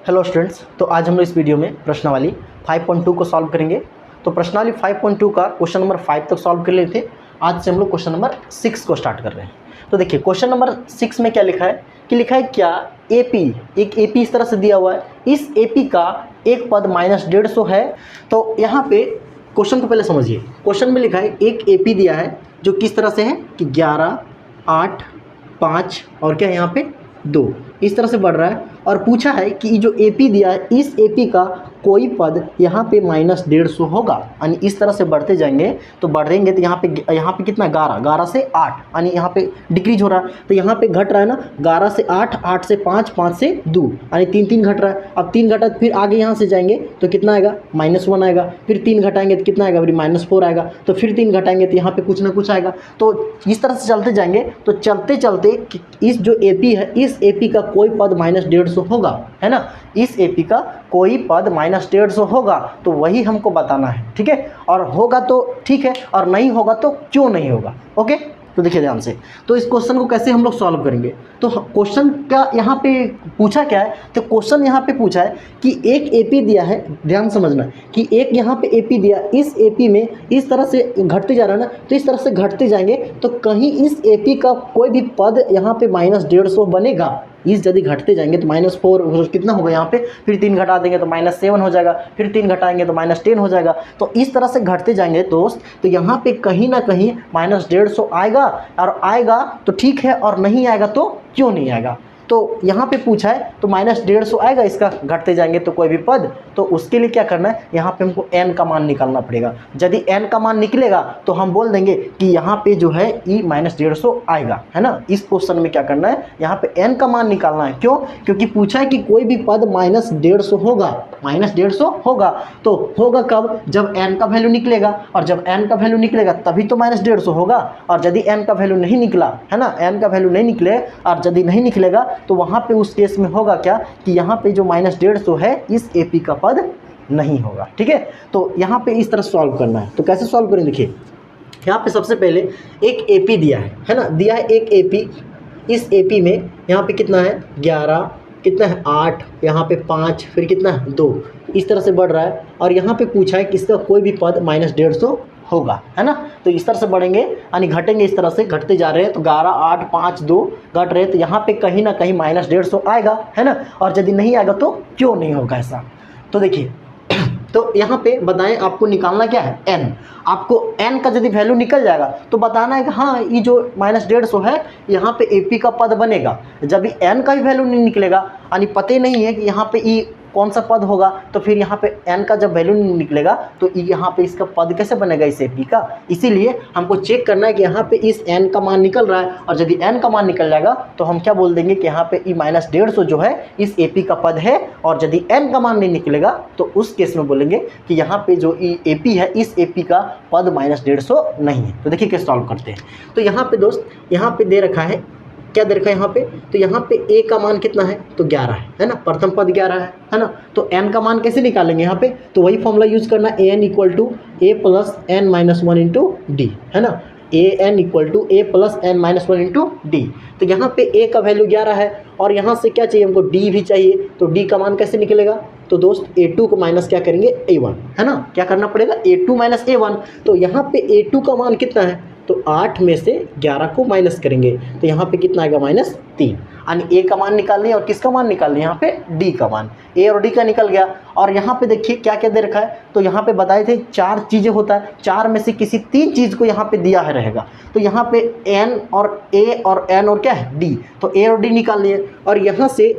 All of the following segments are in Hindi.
हेलो स्टूडेंट्स, तो आज हम लोग इस वीडियो में प्रश्नावली 5.2 को सॉल्व करेंगे। तो प्रश्नावली 5.2 का क्वेश्चन नंबर 5 तक सॉल्व कर लिए थे। आज से हम लोग क्वेश्चन नंबर 6 को स्टार्ट कर रहे हैं। तो देखिए क्वेश्चन नंबर 6 में क्या लिखा है कि लिखा है क्या AP, एक AP इस तरह से दिया हुआ है, इस AP का एक पद -150 है। तो यहाँ पे क्वेश्चन को पहले समझिए। क्वेश्चन में लिखा है एक AP दिया है जो किस तरह से है कि 11, 8, 5 और क्या है यहाँ पे 2 इस तरह से बढ़ रहा है। और पूछा है कि जो AP दिया है इस AP का कोई पद यहाँ पे -150 होगा, यानी इस तरह से बढ़ते जाएंगे तो बढ़ेंगे तो यहाँ पे कितना 11 से 8, यानी यहाँ पे डिक्रीज हो रहा है। तो यहाँ पे घट रहा है ना, 11 से 8, 8 से 5, 5 से 2, यानी 3 घट रहा है। अब 3 घटा फिर आगे यहाँ से जाएंगे तो कितना आएगा -1 आएगा, फिर 3 घटाएंगे तो कितना आएगा, फिर -4 आएगा, तो फिर 3 घटाएंगे तो यहाँ पे कुछ ना कुछ आएगा। तो इस तरह से चलते जाएंगे तो चलते चलते इस जो AP है इस AP का कोई पद -150 होगा, है ना। इस AP का कोई पद -150 होगा, तो वही हमको बताना है, ठीक है। और होगा तो ठीक है, और नहीं होगा तो क्यों नहीं होगा। ओके, तो देखिए ध्यान से। तो इस क्वेश्चन को कैसे हम लोग सॉल्व करेंगे। तो क्वेश्चन का यहाँ पे पूछा क्या है, तो क्वेश्चन यहाँ पे पूछा है कि एक AP दिया है, ध्यान समझना कि एक यहाँ पे AP दिया, इस AP में इस तरह से घटते जा रहा है ना, तो इस तरह से घटते जाएंगे तो कहीं इस AP का कोई भी पद यहाँ पे -150 बनेगा। इस यदि घटते जाएंगे तो -4 कितना होगा यहाँ पे, फिर 3 घटा देंगे तो -7 हो जाएगा, फिर 3 घटाएंगे तो -10 हो जाएगा। तो इस तरह से घटते जाएंगे दोस्त, तो यहाँ पे कहीं ना कहीं -150 आएगा, और आएगा तो ठीक है, और नहीं आएगा तो क्यों नहीं आएगा। तो यहाँ पे पूछा है तो -150 आएगा इसका, घटते जाएंगे तो कोई भी पद। तो उसके लिए क्या करना है, यहाँ पे हमको n का मान निकालना पड़ेगा। यदि n का मान निकलेगा तो हम बोल देंगे कि यहाँ पे जो है e -150 आएगा, है ना। इस क्वेश्चन में क्या करना है, यहाँ पे n का मान निकालना है। क्यों, क्योंकि पूछा है कि कोई भी पद -150 होगा, -150 होगा। तो होगा कब, जब n का वैल्यू निकलेगा, और जब n का वैल्यू निकलेगा तभी तो -150 होगा। और यदि n का वैल्यू नहीं निकला, है ना, n का वैल्यू नहीं निकले, और यदि नहीं निकलेगा तो वहाँ पे उस केस में होगा क्या कि यहाँ पे जो -150 है इस AP का पद नहीं होगा, ठीक है। तो यहाँ पे इस तरह सॉल्व करना है। तो कैसे सॉल्व करें, देखिए यहाँ पे सबसे पहले एक AP दिया है ना, दिया है एक AP। इस AP में यहाँ पे कितना है 11, कितना है 8, यहाँ पे 5, फिर कितना है 2, इस तरह से बढ़ रहा है। और यहाँ पे पूछा है कि इसका कोई भी पद -150 होगा, है ना। तो इस तरह से बढ़ेंगे, यानी घटेंगे, इस तरह से घटते जा रहे हैं। तो 11, 8, 5, 2 घट रहे हैं, तो यहाँ पे कहीं ना कहीं -150 आएगा, है ना। और यदि नहीं आएगा तो क्यों नहीं होगा ऐसा। तो देखिए तो यहाँ पे बताएं आपको निकालना क्या है n। आपको n का यदि वैल्यू निकल जाएगा तो बताना है कि हाँ ये जो -150 है यहाँ पे AP का पद बनेगा। जब भी n का भी वैल्यू नहीं निकलेगा, यानी पता ही नहीं है कि यहाँ पे ई कौन सा पद होगा, तो फिर यहाँ पे n का जब वैल्यू नहीं निकलेगा तो यहाँ पे इसका पद कैसे बनेगा इस AP का। इसीलिए हमको चेक करना है कि यहाँ पे इस n का मान निकल रहा है, और यदि n का मान निकल जाएगा तो हम क्या बोल देंगे कि यहाँ पे ई -150 जो है इस AP का पद है। और यदि n का मान नहीं निकलेगा तो उस केस में बोलेंगे कि यहाँ पे जो AP है इस AP का पद -150 नहीं है। तो देखिए कैसे सॉल्व करते हैं। तो यहाँ पे दोस्त, यहाँ पे दे रखा है, क्या दे रखा है यहाँ पे, तो यहाँ पे a का मान कितना है तो 11 है ना, प्रथम पद 11 है ना। तो n का मान कैसे निकालेंगे यहाँ पे, तो वही फॉर्मूला यूज करना, an = a + n - 1 × d, है ना। an = a + n - 1 × d। तो यहाँ पे a का वैल्यू 11 है, और यहाँ से क्या चाहिए हमको d भी चाहिए। तो d का मान कैसे निकलेगा, तो दोस्त a2 को माइनस क्या करेंगे a1, है ना। क्या करना पड़ेगा a2 - a1। तो यहाँ पे a2 का मान कितना है, तो 8 में से 11 को माइनस करेंगे तो यहाँ पे कितना आएगा -3, यानी a का मान निकालनी है और किसका मान निकालनी है यहाँ पे d का मान। a और d का निकल गया। और यहाँ पे देखिए क्या क्या दे रखा है, तो यहाँ पे बताए थे 4 चीज़ें होता है, 4 में से किसी 3 चीज़ को यहाँ पे दिया है रहेगा। तो यहाँ पे n और a और n और क्या है d, तो a और d निकाल लिए। और यहाँ से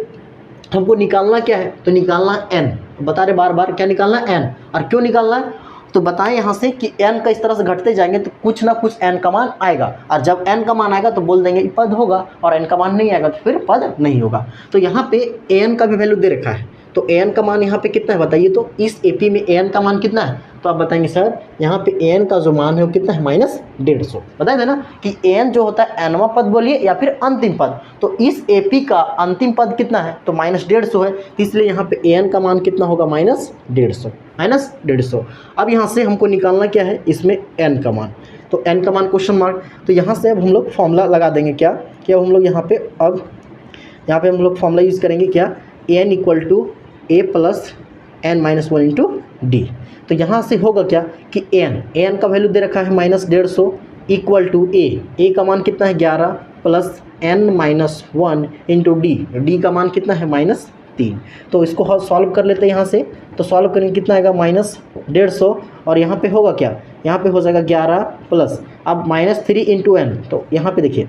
हमको निकालना क्या है, तो निकालना n, बता रहे बार बार क्या निकालना है n। और क्यों निकालना है, तो बताएं यहाँ से कि n का इस तरह से घटते जाएंगे तो कुछ ना कुछ n का मान आएगा, और जब n का मान आएगा तो बोल देंगे ये पद होगा, और n का मान नहीं आएगा तो फिर पद नहीं होगा। तो यहाँ पे an का भी वैल्यू दे रखा है, तो an का मान यहाँ पे कितना है बताइए। तो इस AP में an का मान कितना है, तो आप बताएंगे सर यहाँ पे an का जो मान है वो कितना है -150। बताए थे ना कि n जो होता है nवां पद बोलिए या फिर अंतिम पद। तो इस AP का अंतिम पद कितना है, तो -150 है, इसलिए यहाँ पे an का मान कितना होगा -150। अब यहाँ से हमको निकालना क्या है, इसमें n का मान। तो n का मान क्वेश्चन मार्क। तो यहाँ से अब हम लोग फॉर्मूला लगा देंगे, क्या हम लोग यहाँ पे अब यहाँ पे हम लोग फॉर्मूला यूज़ करेंगे क्या, n = a plus n minus one into D. तो यहाँ से होगा क्या कि n का वैल्यू दे रखा है -150 इक्वल टू a का मान कितना है 11 plus n minus one into D का मान कितना है -3। तो इसको सॉल्व कर लेते हैं यहाँ से। तो सॉल्व करेंगे कितना आएगा -150 और यहाँ पे होगा क्या, यहाँ पे हो जाएगा 11 प्लस अब -3 इंटू n। तो यहाँ पे देखिए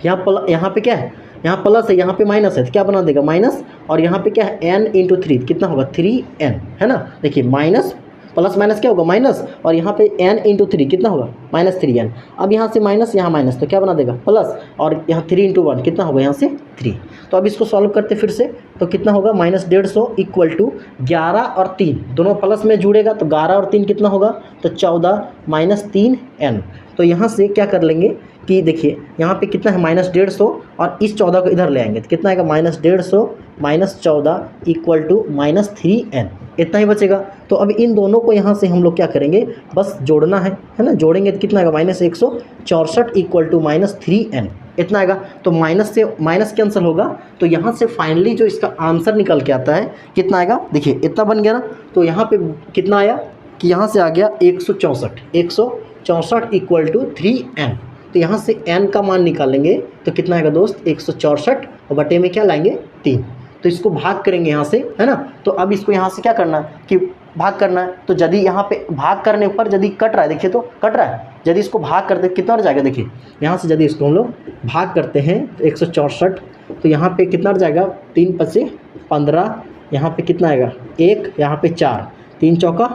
यहाँ पे क्या है, यहाँ प्लस है यहाँ पे माइनस है तो क्या बना देगा माइनस, और यहाँ पे क्या है n इंटू 3 कितना होगा 3n है ना। देखिए माइनस प्लस माइनस क्या होगा माइनस, और यहाँ पे n इंटू 3 कितना होगा -3n। अब यहाँ से माइनस यहाँ माइनस तो क्या बना देगा प्लस, और यहाँ 3 इंटू 1 कितना होगा यहाँ से 3। तो अब इसको सॉल्व करते फिर से, तो कितना होगा -150 इक्वल टू 11 और 3 दोनों प्लस में जुड़ेगा तो 11 और 3 कितना होगा तो 14 -3n। तो यहाँ से क्या कर लेंगे कि देखिए यहाँ पे कितना है -150 और इस 14 को इधर ले आएंगे तो कितना आएगा -150 -14 इक्वल टू -3n, इतना ही बचेगा। तो अब इन दोनों को यहाँ से हम लोग क्या करेंगे बस जोड़ना है ना। जोड़ेंगे तो कितना आएगा -164 इक्वल टू -3n, इतना आएगा। तो माइनस से माइनस कैंसिल होगा तो यहाँ से फाइनली जो इसका आंसर निकल के आता है कितना आएगा, देखिए इतना बन गया ना। तो यहाँ पे कितना आया कि यहाँ से आ गया 164 इक्वल टू 3n। तो यहाँ से n का मान निकालेंगे तो कितना आएगा दोस्त 164 और बटे में क्या लाएंगे 3। तो इसको भाग करेंगे यहाँ से है ना। तो अब इसको यहाँ से क्या करना है कि भाग करना है। तो यदि यहाँ पे भाग करने पर यदि कट रहा है, देखिए तो कट रहा है, यदि इसको भाग करते कितना जाएगा, देखिए यहाँ से यदि इसको हम लोग भाग करते हैं तो 164 तो यहाँ पे कितना जाएगा 3 5 15, यहाँ पे कितना आएगा 1, यहाँ पे 4, 3 चौका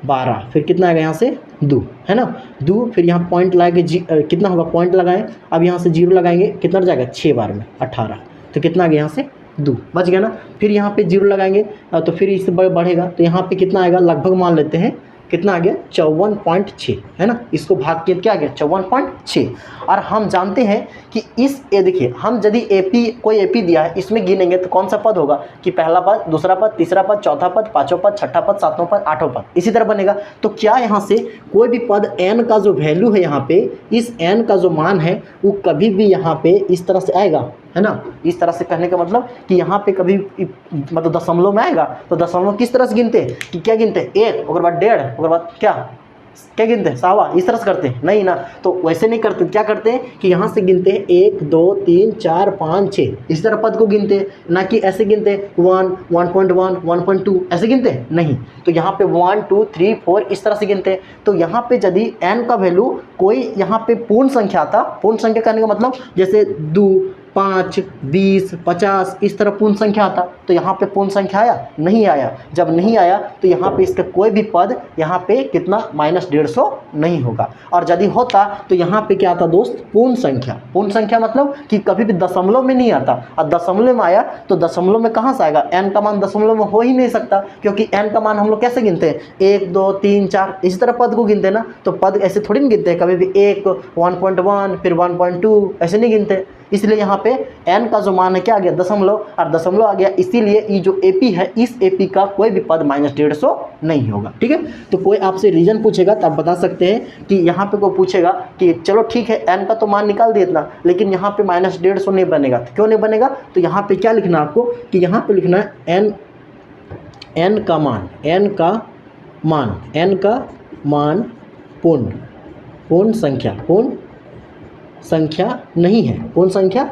12, फिर कितना आएगा यहाँ से 2 है ना 2, फिर यहाँ पॉइंट लगाएंगे कितना होगा पॉइंट लगाएं, अब यहाँ से 0 लगाएंगे कितना जाएगा 6 बार में 18, तो कितना आ गया यहाँ से 2 बच गया ना। फिर यहाँ पे 0 लगाएंगे तो फिर इससे बढ़ेगा तो यहाँ पे कितना आएगा लगभग मान लेते हैं कितना आ गया 54.6 है ना। इसको भाग के क्या आ गया 54.6। और हम जानते हैं कि इस ये देखिए हम यदि एपी कोई एपी दिया है इसमें गिनेंगे तो कौन सा पद होगा कि पहला पद, दूसरा पद, तीसरा पद, चौथा पद, पांचवा पद, छठा पद, सातवां पद, आठवां पद, इसी तरह बनेगा। तो क्या यहाँ से कोई भी पद n का जो वैल्यू है यहाँ पे इस n का जो मान है वो कभी भी यहाँ पे इस तरह से आएगा है ना। इस तरह से कहने का मतलब कि यहाँ पे कभी मतलब दशमलव में आएगा तो दशमलव किस तरह से गिनते हैं कि क्या गिनते हैं 1 और बाद 1.5 और बाद क्या गिनते हैं सावा, इस तरह से करते हैं नहीं ना। तो वैसे नहीं करते, क्या करते हैं कि यहाँ से गिनते हैं 1 2 3 4 5 6 इस तरह पद को गिनते हैं, ना कि ऐसे गिनते हैं 1 1.1 1.2 ऐसे गिनते हैं नहीं। तो यहाँ पे 1 2 3 4 इस तरह से गिनते हैं। तो यहाँ पे यदि n का वैल्यू कोई यहाँ पे पूर्ण संख्या था, पूर्ण संख्या करने का मतलब जैसे 2 5 20 50 इस तरह पूर्ण संख्या आता तो यहाँ पे पूर्ण संख्या आया नहीं आया। जब नहीं आया तो यहाँ पे इसका कोई भी पद यहाँ पे कितना -150 नहीं होगा। और यदि होता तो यहाँ पे क्या आता दोस्त पूर्ण संख्या। पूर्ण संख्या मतलब कि कभी भी दशमलव में नहीं आता, और दशमलव में आया तो दशमलव में कहाँ से आएगा, n का मान दशमलव में हो ही नहीं सकता क्योंकि n का मान हम लोग कैसे गिनते हैं 1 2 3 4 इसी तरह पद को गिनते हैं ना। तो पद ऐसे थोड़ी नहीं गिनते हैं, कभी भी 1 1.1 फिर 1.2 ऐसे नहीं गिनते। इसलिए यहाँ पे n का जो मान है क्या आ गया दशमलव, और दशमलव आ गया इसीलिए ये जो AP है इस AP का कोई भी पद -150 नहीं होगा। ठीक है, तो कोई आपसे रीजन पूछेगा तो आप बता सकते हैं कि यहाँ पे कोई पूछेगा कि चलो ठीक है n का तो मान निकाल दिए इतना, लेकिन यहाँ पे -150 नहीं बनेगा। तो क्यों नहीं बनेगा, तो यहाँ पे क्या लिखना आपको कि यहाँ पे लिखना है n का मान पूर्ण संख्या नहीं है, पूर्ण संख्या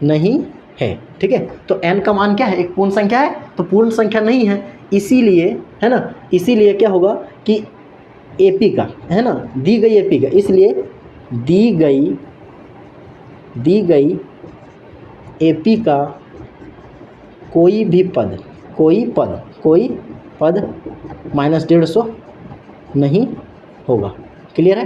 नहीं है। ठीक है, तो n का मान क्या है एक पूर्ण संख्या है तो पूर्ण संख्या नहीं है, इसीलिए है ना, इसीलिए क्या होगा कि AP का है ना दी गई AP का, इसलिए दी गई AP का कोई पद -150 नहीं होगा। क्लियर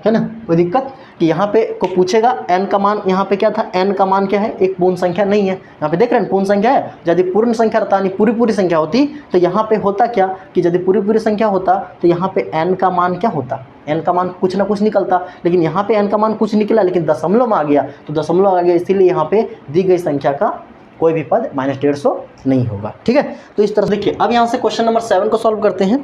है ना। कोई दिक्कत कि यहाँ पे को पूछेगा n का मान, यहाँ पे क्या था n का मान क्या है एक पूर्ण संख्या नहीं है। यहाँ पे देख रहे हैं पूर्ण संख्या है, यदि पूर्ण संख्या रहता यानी पूरी संख्या होती तो यहाँ पे होता क्या कि यदि पूरी संख्या होता तो यहाँ पे n का मान क्या होता, n का मान कुछ ना कुछ निकलता, लेकिन यहाँ पे n का मान कुछ निकला लेकिन दशमलव में आ गया तो दशमलव आ गया, इसीलिए यहाँ पे दी गई संख्या का कोई भी पद -150 नहीं होगा। ठीक है, तो इस तरह से देखिए अब यहाँ से क्वेश्चन नंबर 7 को सॉल्व करते हैं।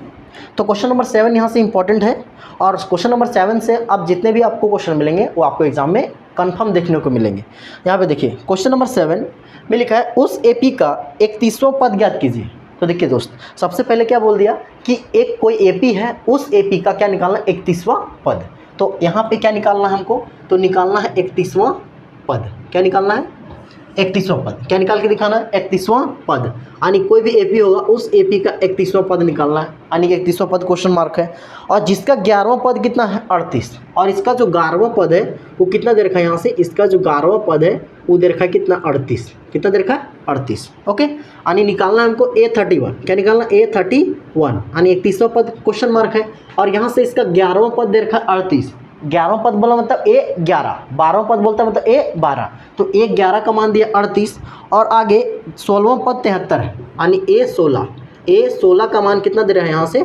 तो क्वेश्चन नंबर 7 यहाँ से इंपॉर्टेंट है, और क्वेश्चन नंबर 7 से अब जितने भी आपको क्वेश्चन मिलेंगे वो आपको एग्जाम में कंफर्म देखने को मिलेंगे। यहाँ पे देखिए क्वेश्चन नंबर 7 में लिखा है उस एपी का 31वां पद ज्ञात कीजिए। तो देखिए दोस्त, सबसे पहले क्या बोल दिया कि एक कोई एपी है, उस एपी का क्या निकालना, 31वां पद। तो यहाँ पे क्या निकालना है हमको, तो निकालना है 31वां पद। क्या निकालना है, 31वां पद। क्या निकाल के दिखाना है, 31वां पद। यानी कोई भी एपी होगा उस एपी का 31वां पद निकालना है, यानी 31वां पद क्वेश्चन मार्क है। और जिसका 11वां पद कितना है, 38, और इसका जो 11वां पद है वो कितना दे रखा है, यहाँ से इसका जो 11वां पद है वो दे रखा है कितना, 38। कितना दे रखा है, 38। ओके, यानी निकालना है हमको A31। क्या निकालना, A31, यानी 31वां पद क्वेश्चन मार्क है। और यहाँ से इसका 11वां पद दे रखा है 38। 11वां पद बोला मतलब A11, 12वां पद बोलता है मतलब A12। तो A11 का मान दिया 38, और आगे 16वां पद 73 है, यानी A16 का मान कितना दे रहा है यहाँ से,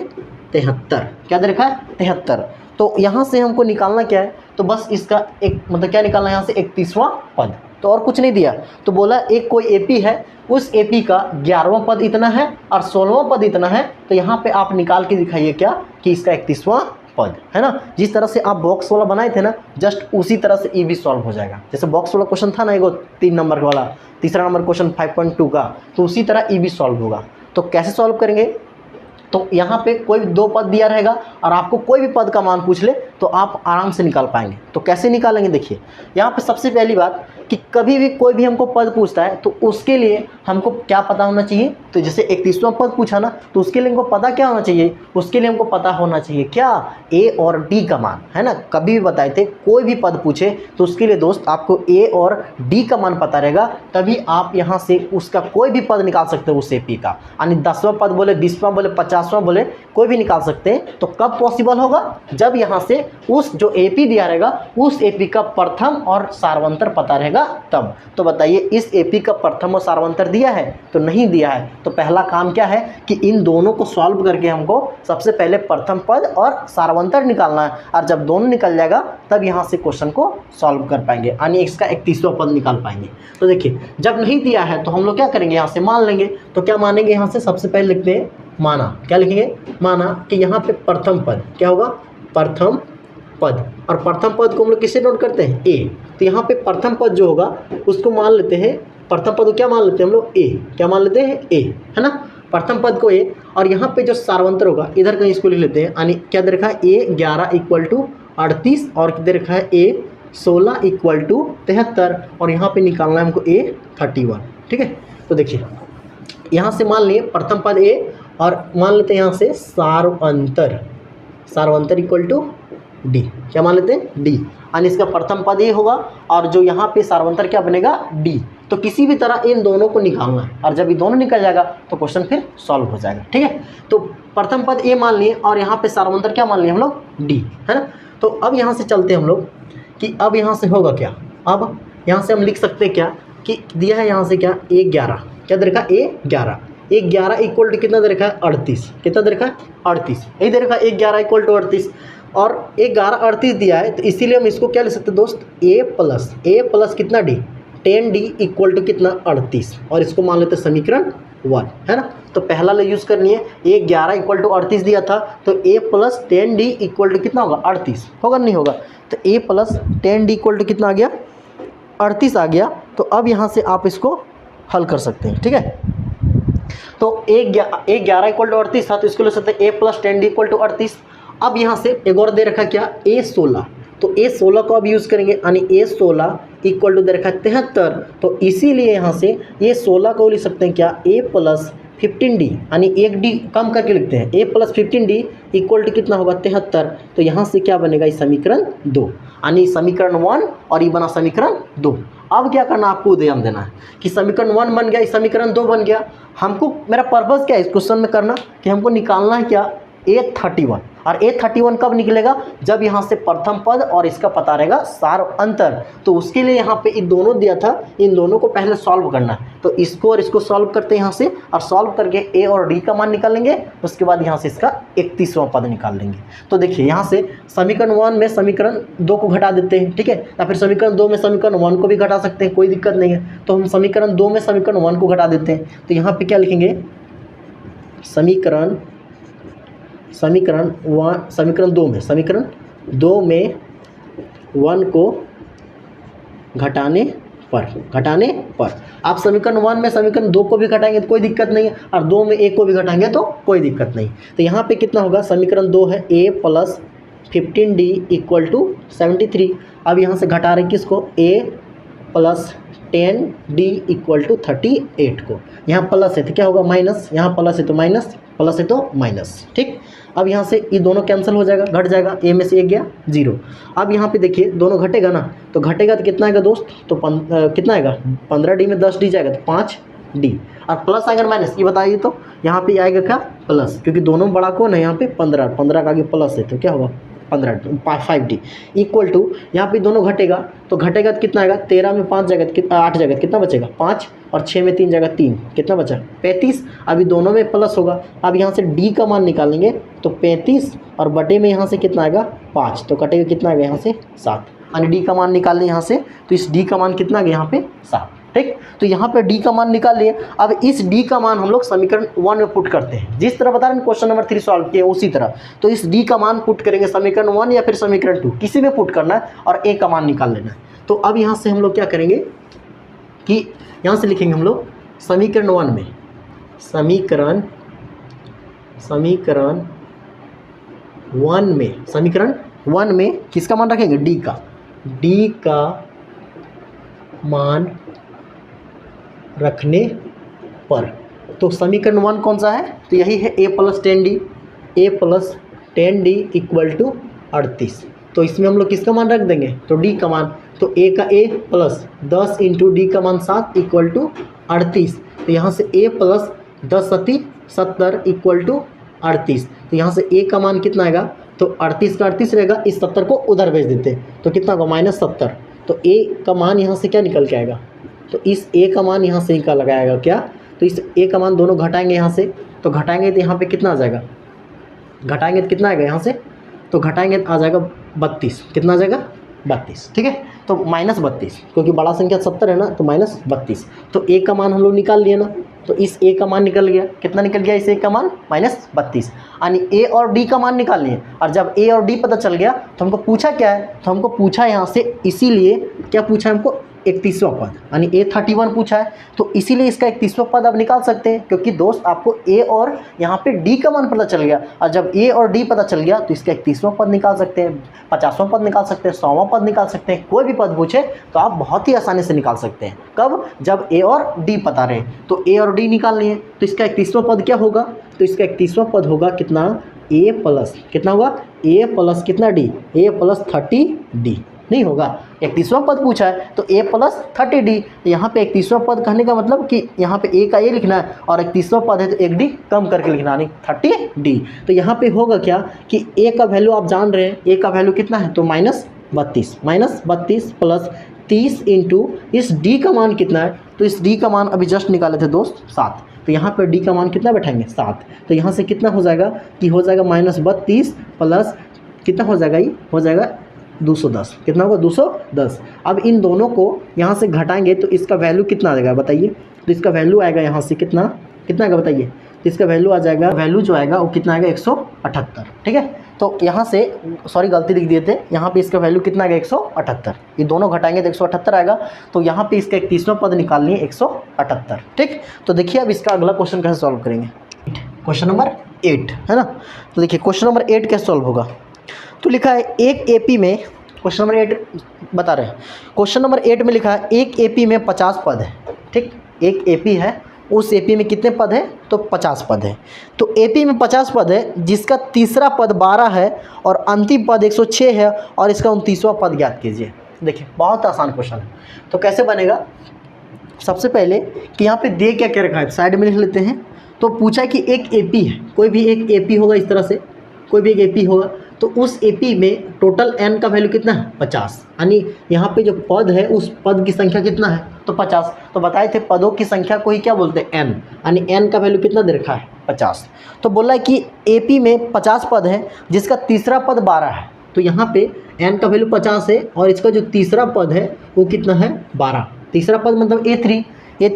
73। क्या दे रखा है, 73। तो यहाँ से हमको निकालना क्या है, तो बस इसका एक मतलब क्या निकालना है यहाँ से 31वां पद, तो और कुछ नहीं दिया। तो बोला एक कोई एपी है, उस एपी का 11वां पद इतना है और 16वां पद इतना है। तो यहाँ पे आप निकाल के दिखाइए क्या, कि इसका 31वां पद है ना। जिस तरह से आप बॉक्स वाला बनाए थे ना, जस्ट उसी तरह से ये भी सॉल्व हो जाएगा। जैसे बॉक्स वाला क्वेश्चन था ना, एगो 3 नंबर वाला, तीसरा नंबर क्वेश्चन 5.2 का, तो उसी तरह ये भी सॉल्व होगा। तो कैसे सॉल्व करेंगे, तो यहाँ पे कोई भी 2 पद दिया रहेगा और आपको कोई भी पद का मान पूछ ले तो आप आराम से निकाल पाएंगे। तो कैसे निकालेंगे, देखिए यहाँ पे सबसे पहली बात कि कभी भी कोई भी हमको पद पूछता है तो उसके लिए हमको क्या पता होना चाहिए। तो जैसे 31वां पद पूछा ना, तो उसके लिए हमको पता क्या होना चाहिए, उसके लिए हमको पता होना चाहिए क्या, ए और डी का मान, है ना। कभी भी बताए थे कोई भी पद पूछे तो उसके लिए दोस्त आपको ए और डी का मान पता रहेगा, तभी आप यहाँ से उसका कोई भी पद निकाल सकते हो उस एपी का। यानी 10वां पद बोले, 20वां बोले, 50वां बोले, कोई भी निकाल सकते हैं। तो कब पॉसिबल होगा, जब यहाँ से उस जो एपी दिया रहेगा उस एपी का प्रथम और सार्वंतर पता रहेगा तब। तो बताइए इस एपी का प्रथम और सार्वंतर दिया है, तो नहीं दिया है। तो पहला काम क्या है कि इन दोनों को सॉल्व करके हमको सबसे पहले प्रथम पद और सार्वंतर निकालना है, और जब दोनों निकल जाएगा तब यहाँ से क्वेश्चन को सॉल्व कर पाएंगे, यानी इसका 31वां पद निकाल पाएंगे। तो देखिए जब नहीं दिया है तो हम लोग क्या करेंगे, यहाँ से मान लेंगे। तो क्या मानेंगे, यहाँ से सबसे पहले लिखते हैं माना। क्या लिखेंगे, माना कि यहाँ पे प्रथम पद क्या होगा, प्रथम पद। और प्रथम पद को हम लोग किससे नोट करते हैं, ए। तो यहाँ पे प्रथम पद जो होगा उसको मान लेते हैं, प्रथम पद को क्या मान लेते हैं हम लोग, ए। क्या मान लेते हैं, ए, है ना। प्रथम पद को ए, और यहाँ पे जो सार्वंतर होगा इधर कहीं इसको लिख लेते हैं, यानी क्या दे रखा है, A11 = 38, और दे रखा है A16 = 73, और यहाँ पे निकालना है हमको A31। ठीक है, तो देखिए यहाँ से मान लिए प्रथम पद ए, और मान लेते हैं यहाँ से सार्वंतर = डी। क्या मान लेते हैं, डी, यानी इसका प्रथम पद ए होगा, और जो यहाँ पे सार्वंतर क्या बनेगा, डी। तो किसी भी तरह इन दोनों को निकालना है, और जब ये दोनों निकल जाएगा तो क्वेश्चन फिर सॉल्व हो जाएगा। ठीक है, तो प्रथम पद ए मान लिए और यहाँ पे सार्वंतर क्या मान लिए हम लोग, डी, है ना। तो अब यहाँ से चलते हैं हम लोग कि अब यहाँ से होगा क्या। अब यहाँ से हम लिख सकते हैं क्या कि दिया है यहाँ से क्या, A11। क्या दे रखा है, A11 = कितना दे रखा है, 38। कितना दे रखा है, 38। यही दे रखा है A11 = 38, और 11 38 दिया है, तो इसीलिए हम इसको क्या लिख सकते हैं दोस्त, A प्लस कितना डी, 10D = कितना, 38, और इसको मान लेते हैं समीकरण 1, है ना। तो पहला ले यूज़ करनी है, A11 = 38 दिया था, तो A + 10D = कितना होगा, 38 होगा, नहीं होगा। तो A + 10D = कितना आ गया, 38 आ गया। तो अब यहाँ से आप इसको हल कर सकते हैं। ठीक है, तो A11 = 38 था, तो इसको ले सकते हैं A + 10D = 38। अब यहाँ से एक और दे रखा क्या, A16, तो A16 को अब यूज़ करेंगे, यानी A16 = दे रखा है 73। तो इसीलिए यहाँ से A16 को लिख सकते हैं क्या, A + 15D, यानी 1D कम करके लिखते हैं, A + 15D = कितना होगा, 73। तो यहाँ से क्या बनेगा, इस समीकरण 2, यानी समीकरण 1 और ये बना समीकरण 2। अब क्या करना, आपको ध्यान देना है कि समीकरण 1 बन गया, इस समीकरण 2 बन गया। हमको, मेरा पर्पज़ क्या है इस क्वेश्चन में करना, कि हमको निकालना है क्या, A31। और A31 कब निकलेगा, जब यहाँ से प्रथम पद और इसका पता रहेगा सार्वंतर। तो उसके लिए यहाँ पे इन दोनों दिया था, इन दोनों को पहले सॉल्व करना है। तो इसको और इसको सॉल्व करते हैं यहाँ से, और सॉल्व करके A और D का मान निकालेंगे। उसके बाद यहाँ से इसका 31वां पद निकाल लेंगे। तो देखिए यहाँ से समीकरण 1 में समीकरण 2 को घटा देते हैं, ठीक है, या फिर समीकरण 2 में समीकरण 1 को भी घटा सकते हैं, कोई दिक्कत नहीं है। तो हम समीकरण 2 में समीकरण 1 को घटा देते हैं। तो यहाँ पर क्या लिखेंगे, समीकरण 2 में 1 को घटाने पर। आप समीकरण 1 में समीकरण 2 को भी घटाएंगे तो कोई दिक्कत नहीं है, और 2 में 1 को भी घटाएंगे तो कोई दिक्कत नहीं। तो यहाँ पे कितना होगा, समीकरण 2 है a plus 15d equal to 73। अब यहाँ से घटा रहे किसको, a plus 10d equal to 38 को। यहाँ प्लस है तो क्या होगा माइनस, यहाँ प्लस है तो माइनस, प्लस है तो माइनस। ठीक, अब यहाँ से ये दोनों कैंसिल हो जाएगा, घट जाएगा, a में से 1 गया 0। अब यहाँ पे देखिए दोनों घटेगा ना, तो घटेगा तो कितना आएगा दोस्त, तो कितना आएगा, 15d में 10d जाएगा तो 5d, और प्लस आएगा माइनस, ये बताइए तो यहाँ पे आएगा क्या, प्लस, क्योंकि दोनों बड़ा कौन है यहाँ पे 15 का आगे प्लस है तो क्या होगा 5d इक्वल टू, यहाँ पे दोनों घटेगा तो कितना आएगा, 13 में 5 जाएगा 8 जाएगा, कितना बचेगा 5, और 6 में 3 जाएगा 3, कितना बचा 35। अभी दोनों में प्लस होगा, अब यहाँ से d का मान निकालेंगे तो 35 और बटे में यहाँ से कितना आएगा 5, तो कटेगा कितना आएगा यहाँ से 7, यानी d का मान निकाल लें यहाँ से, तो इस d का मान कितना आ गया यहाँ पे 7। ठीक, तो यहाँ पे d का मान निकाल लिए। अब इस d का मान हम लोग समीकरण 1 में पुट करते हैं, जिस तरह बता रहे हैं क्वेश्चन नंबर 3 सॉल्व किए उसी तरह। तो इस d का मान पुट करेंगे समीकरण 1 या फिर समीकरण 2, किसी में पुट करना है, और a का मान निकाल लेना है। तो अब यहाँ से हम लोग क्या करेंगे कि यहाँ से लिखेंगे हम लोग समीकरण 1 में, समीकरण 1 में किसका मान रखेंगे, d का मान रखने पर। तो समीकरण 1 कौन सा है, तो यही है a plus 10d equal to 38। तो इसमें हम लोग किसका मान रख देंगे, तो d का मान, तो a का a प्लस 10 इंटू डी का मान 7 इक्वल टू 38। तो यहाँ से a प्लस 10 सती 70 इक्वल टू 38। तो यहाँ से a का मान कितना आएगा, तो 38 का 38 रहेगा, इस 70 को उधर भेज देते तो कितना होगा -70। तो a का मान यहाँ से क्या निकल के आएगा, तो इस a का मान यहाँ से निकल आएगा क्या, तो इस a का मान दोनों घटाएंगे यहाँ से, तो घटाएंगे तो यहाँ पे कितना आ जाएगा, घटाएंगे तो कितना आएगा यहाँ से, तो घटाएंगे तो आ जाएगा 32, कितना आ जाएगा 32। ठीक है, तो -32, क्योंकि बड़ा संख्या 70 है ना, तो -32। तो a का मान हम लोग निकाल लिए ना, तो इस a का मान निकल गया, कितना निकल गया इस a का मान -32, यानी a और d का मान निकाल लिए। और जब a और d पता चल गया तो हमको पूछा क्या है, तो हमको पूछा यहाँ से, इसीलिए क्या पूछा हमको, 31वां पद, यानी a31 पूछा है, तो इसीलिए इसका 31वां पद आप निकाल सकते हैं, क्योंकि दोस्त आपको a और यहाँ पे d का मान पता चल गया, और जब a और d पता चल गया तो इसका 31वां पद निकाल सकते हैं, 50वां पद निकाल सकते हैं, 100वां पद निकाल सकते हैं, कोई भी पद पूछे तो आप बहुत ही आसानी से निकाल सकते हैं। कब, जब a और d पता रहे। तो a और d निकाल लिए, तो इसका 31वां पद क्या होगा, तो इसका 31वां पद होगा कितना, a प्लस कितना होगा, a प्लस कितना d, a प्लस 30d, नहीं होगा, 31वां पद पूछा है तो a प्लस 30d। यहाँ पे 31वां पद कहने का मतलब कि यहाँ पे a का a लिखना है, और 31वां पद है तो 1d कम करके लिखना, यानी 30d। तो यहाँ पे होगा क्या कि a का वैल्यू आप जान रहे हैं, a का वैल्यू कितना है, तो -32 प्लस 30 इंटू इस d का मान कितना है, तो इस d का मान अभी जस्ट निकाले थे दोस्त 7, तो यहाँ पर d का मान कितना बैठाएंगे 7। तो यहाँ से कितना हो जाएगा कि हो जाएगा -32 प्लस कितना हो जाएगा, ये हो जाएगा 210, कितना होगा 210। अब इन दोनों को यहाँ से घटाएंगे तो इसका वैल्यू कितना आ जाएगा बताइए, तो इसका वैल्यू आएगा यहाँ से कितना आएगा बताइए, तो इसका वैल्यू आ जाएगा, वैल्यू जो आएगा वो कितना आएगा 178। ठीक है, तो यहाँ से सॉरी गलती लिख दिए थे, यहाँ पे इसका वैल्यू कितना आएगा 178, ये दोनों घटाएंगे तो 178 आएगा। तो यहाँ पे इसका 31वां पद निकालनी है 178। ठीक, तो देखिए अब इसका अगला क्वेश्चन कैसे सॉल्व करेंगे, क्वेश्चन नंबर 8 है ना। तो देखिए क्वेश्चन नंबर 8 कैसे सॉल्व होगा, तो लिखा है एक एपी में, क्वेश्चन नंबर 8 बता रहे हैं, क्वेश्चन नंबर 8 में लिखा है एक एपी में 50 पद है। ठीक, एक एपी है, उस एपी में कितने पद है, तो 50 पद है। तो एपी में 50 पद है जिसका तीसरा पद 12 है और अंतिम पद 106 है, और इसका 29वां पद ज्ञात कीजिए। देखिए बहुत आसान क्वेश्चन है, तो कैसे बनेगा, सबसे पहले कि यहाँ पे दे क्या क्या रखा है साइड में लिख लेते हैं। तो पूछा है कि एक एपी है, कोई भी एक एपी होगा, इस तरह से कोई भी एक एपी होगा, तो उस एपी में टोटल n का वैल्यू कितना है 50, यानी यहाँ पे जो पद है उस पद की संख्या कितना है, तो 50। तो बताए थे पदों की संख्या को ही क्या बोलते हैं n, यानी n का वैल्यू कितना दे रखा है 50। तो बोला है कि एपी में 50 पद है जिसका तीसरा पद 12 है, तो यहाँ पे n का वैल्यू 50 है और इसका जो तीसरा पद है वो कितना है 12। तीसरा पद मतलब a3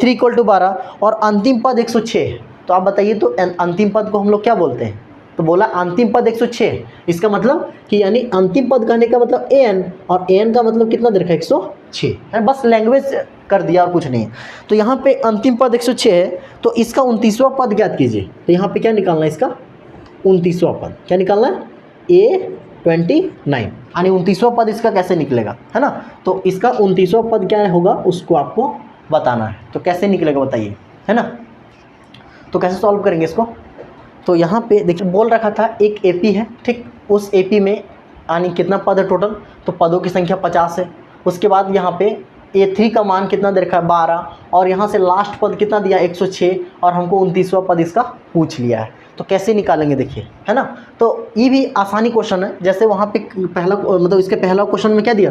इक्वल टू 12 और अंतिम पद 106 है। तो आप बताइए तो अंतिम पद को हम लोग क्या बोलते हैं, तो बोला अंतिम पद 106, इसका मतलब कि यानी अंतिम पद कहने का मतलब an, और an का मतलब कितना दे रखा है 106 है, बस लैंग्वेज कर दिया और कुछ नहीं है। तो यहाँ पे अंतिम पद 106 है, तो इसका 29वां पद ज्ञात कीजिए। तो यहाँ पे क्या निकालना है, इसका 29वां पद क्या निकालना है, A29, यानी 29वां पद इसका कैसे निकलेगा, है ना। तो इसका 29वां पद क्या होगा उसको आपको बताना है, तो कैसे निकलेगा बताइए, है ना। तो कैसे सॉल्व करेंगे इसको, तो यहाँ पे देखिए बोल रखा था एक एपी है, ठीक, उस एपी में यानी कितना पद है टोटल, तो पदों की संख्या 50 है। उसके बाद यहाँ पे A3 का मान कितना दे रखा है 12, और यहाँ से लास्ट पद कितना दिया 106, और हमको 29वां पद इसका पूछ लिया है। तो कैसे निकालेंगे देखिए, है ना। तो ये भी आसानी क्वेश्चन है, जैसे वहाँ पे पहला मतलब इसके पहला क्वेश्चन में क्या दिया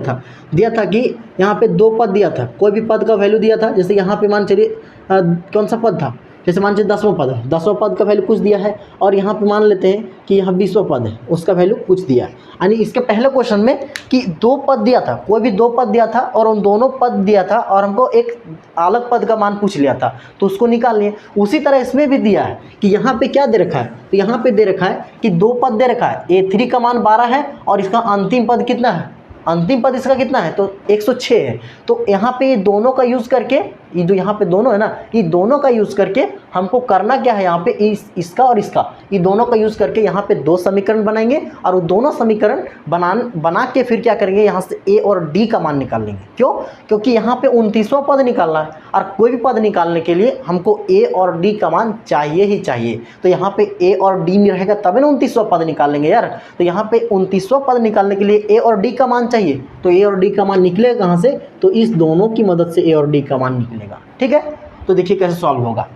था कि यहाँ पे 2 पद दिया था, कोई भी पद का वैल्यू दिया था। जैसे यहाँ पे मान चलिए कौन सा पद था, जैसे मान लीजिए 10वां पद है, 10वां पद का वैल्यू कुछ दिया है, और यहाँ पे मान लेते हैं कि यहाँ 20वां पद है, उसका वैल्यू कुछ दिया है। यानी इसके पहले क्वेश्चन में कि 2 पद दिया था, कोई भी 2 पद दिया था, और उन दोनों पद दिया था, और हमको एक अलग पद का मान पूछ लिया था, तो उसको निकाल लिए। उसी तरह इसमें भी दिया है कि यहाँ पे क्या दे रखा है, तो यहाँ पे दे रखा है कि 2 पद दे रखा है, A3 का मान 12 है, और इसका अंतिम पद कितना है, अंतिम पद इसका कितना है, तो 106 है। तो यहाँ पे ये दोनों का यूज़ करके, ये जो यहाँ पे दोनों है ना, ये दोनों का यूज़ करके हमको करना क्या है, यहाँ पे इसका और इसका, ये दोनों का यूज़ करके यहाँ पे 2 समीकरण बनाएंगे, और वो दोनों समीकरण बना के फिर क्या करेंगे, यहाँ से A और D का मान निकाल लेंगे। क्यों, क्योंकि यहाँ पे 29वां पद निकालना है, और कोई भी पद निकालने के लिए हमको A और D का मान चाहिए ही चाहिए। तो यहाँ पे A और D में रहेगा तभी ना 29वां पद निकालेंगे यार। तो यहाँ पे 29वां पद निकालने के लिए A और D का मान चाहिए, तो A और D का मान निकलेगा कहाँ से, तो इस दोनों की मदद से A और D का मान निकलेगा। ठीक है, तो देखिए कैसे सॉल्व होगा।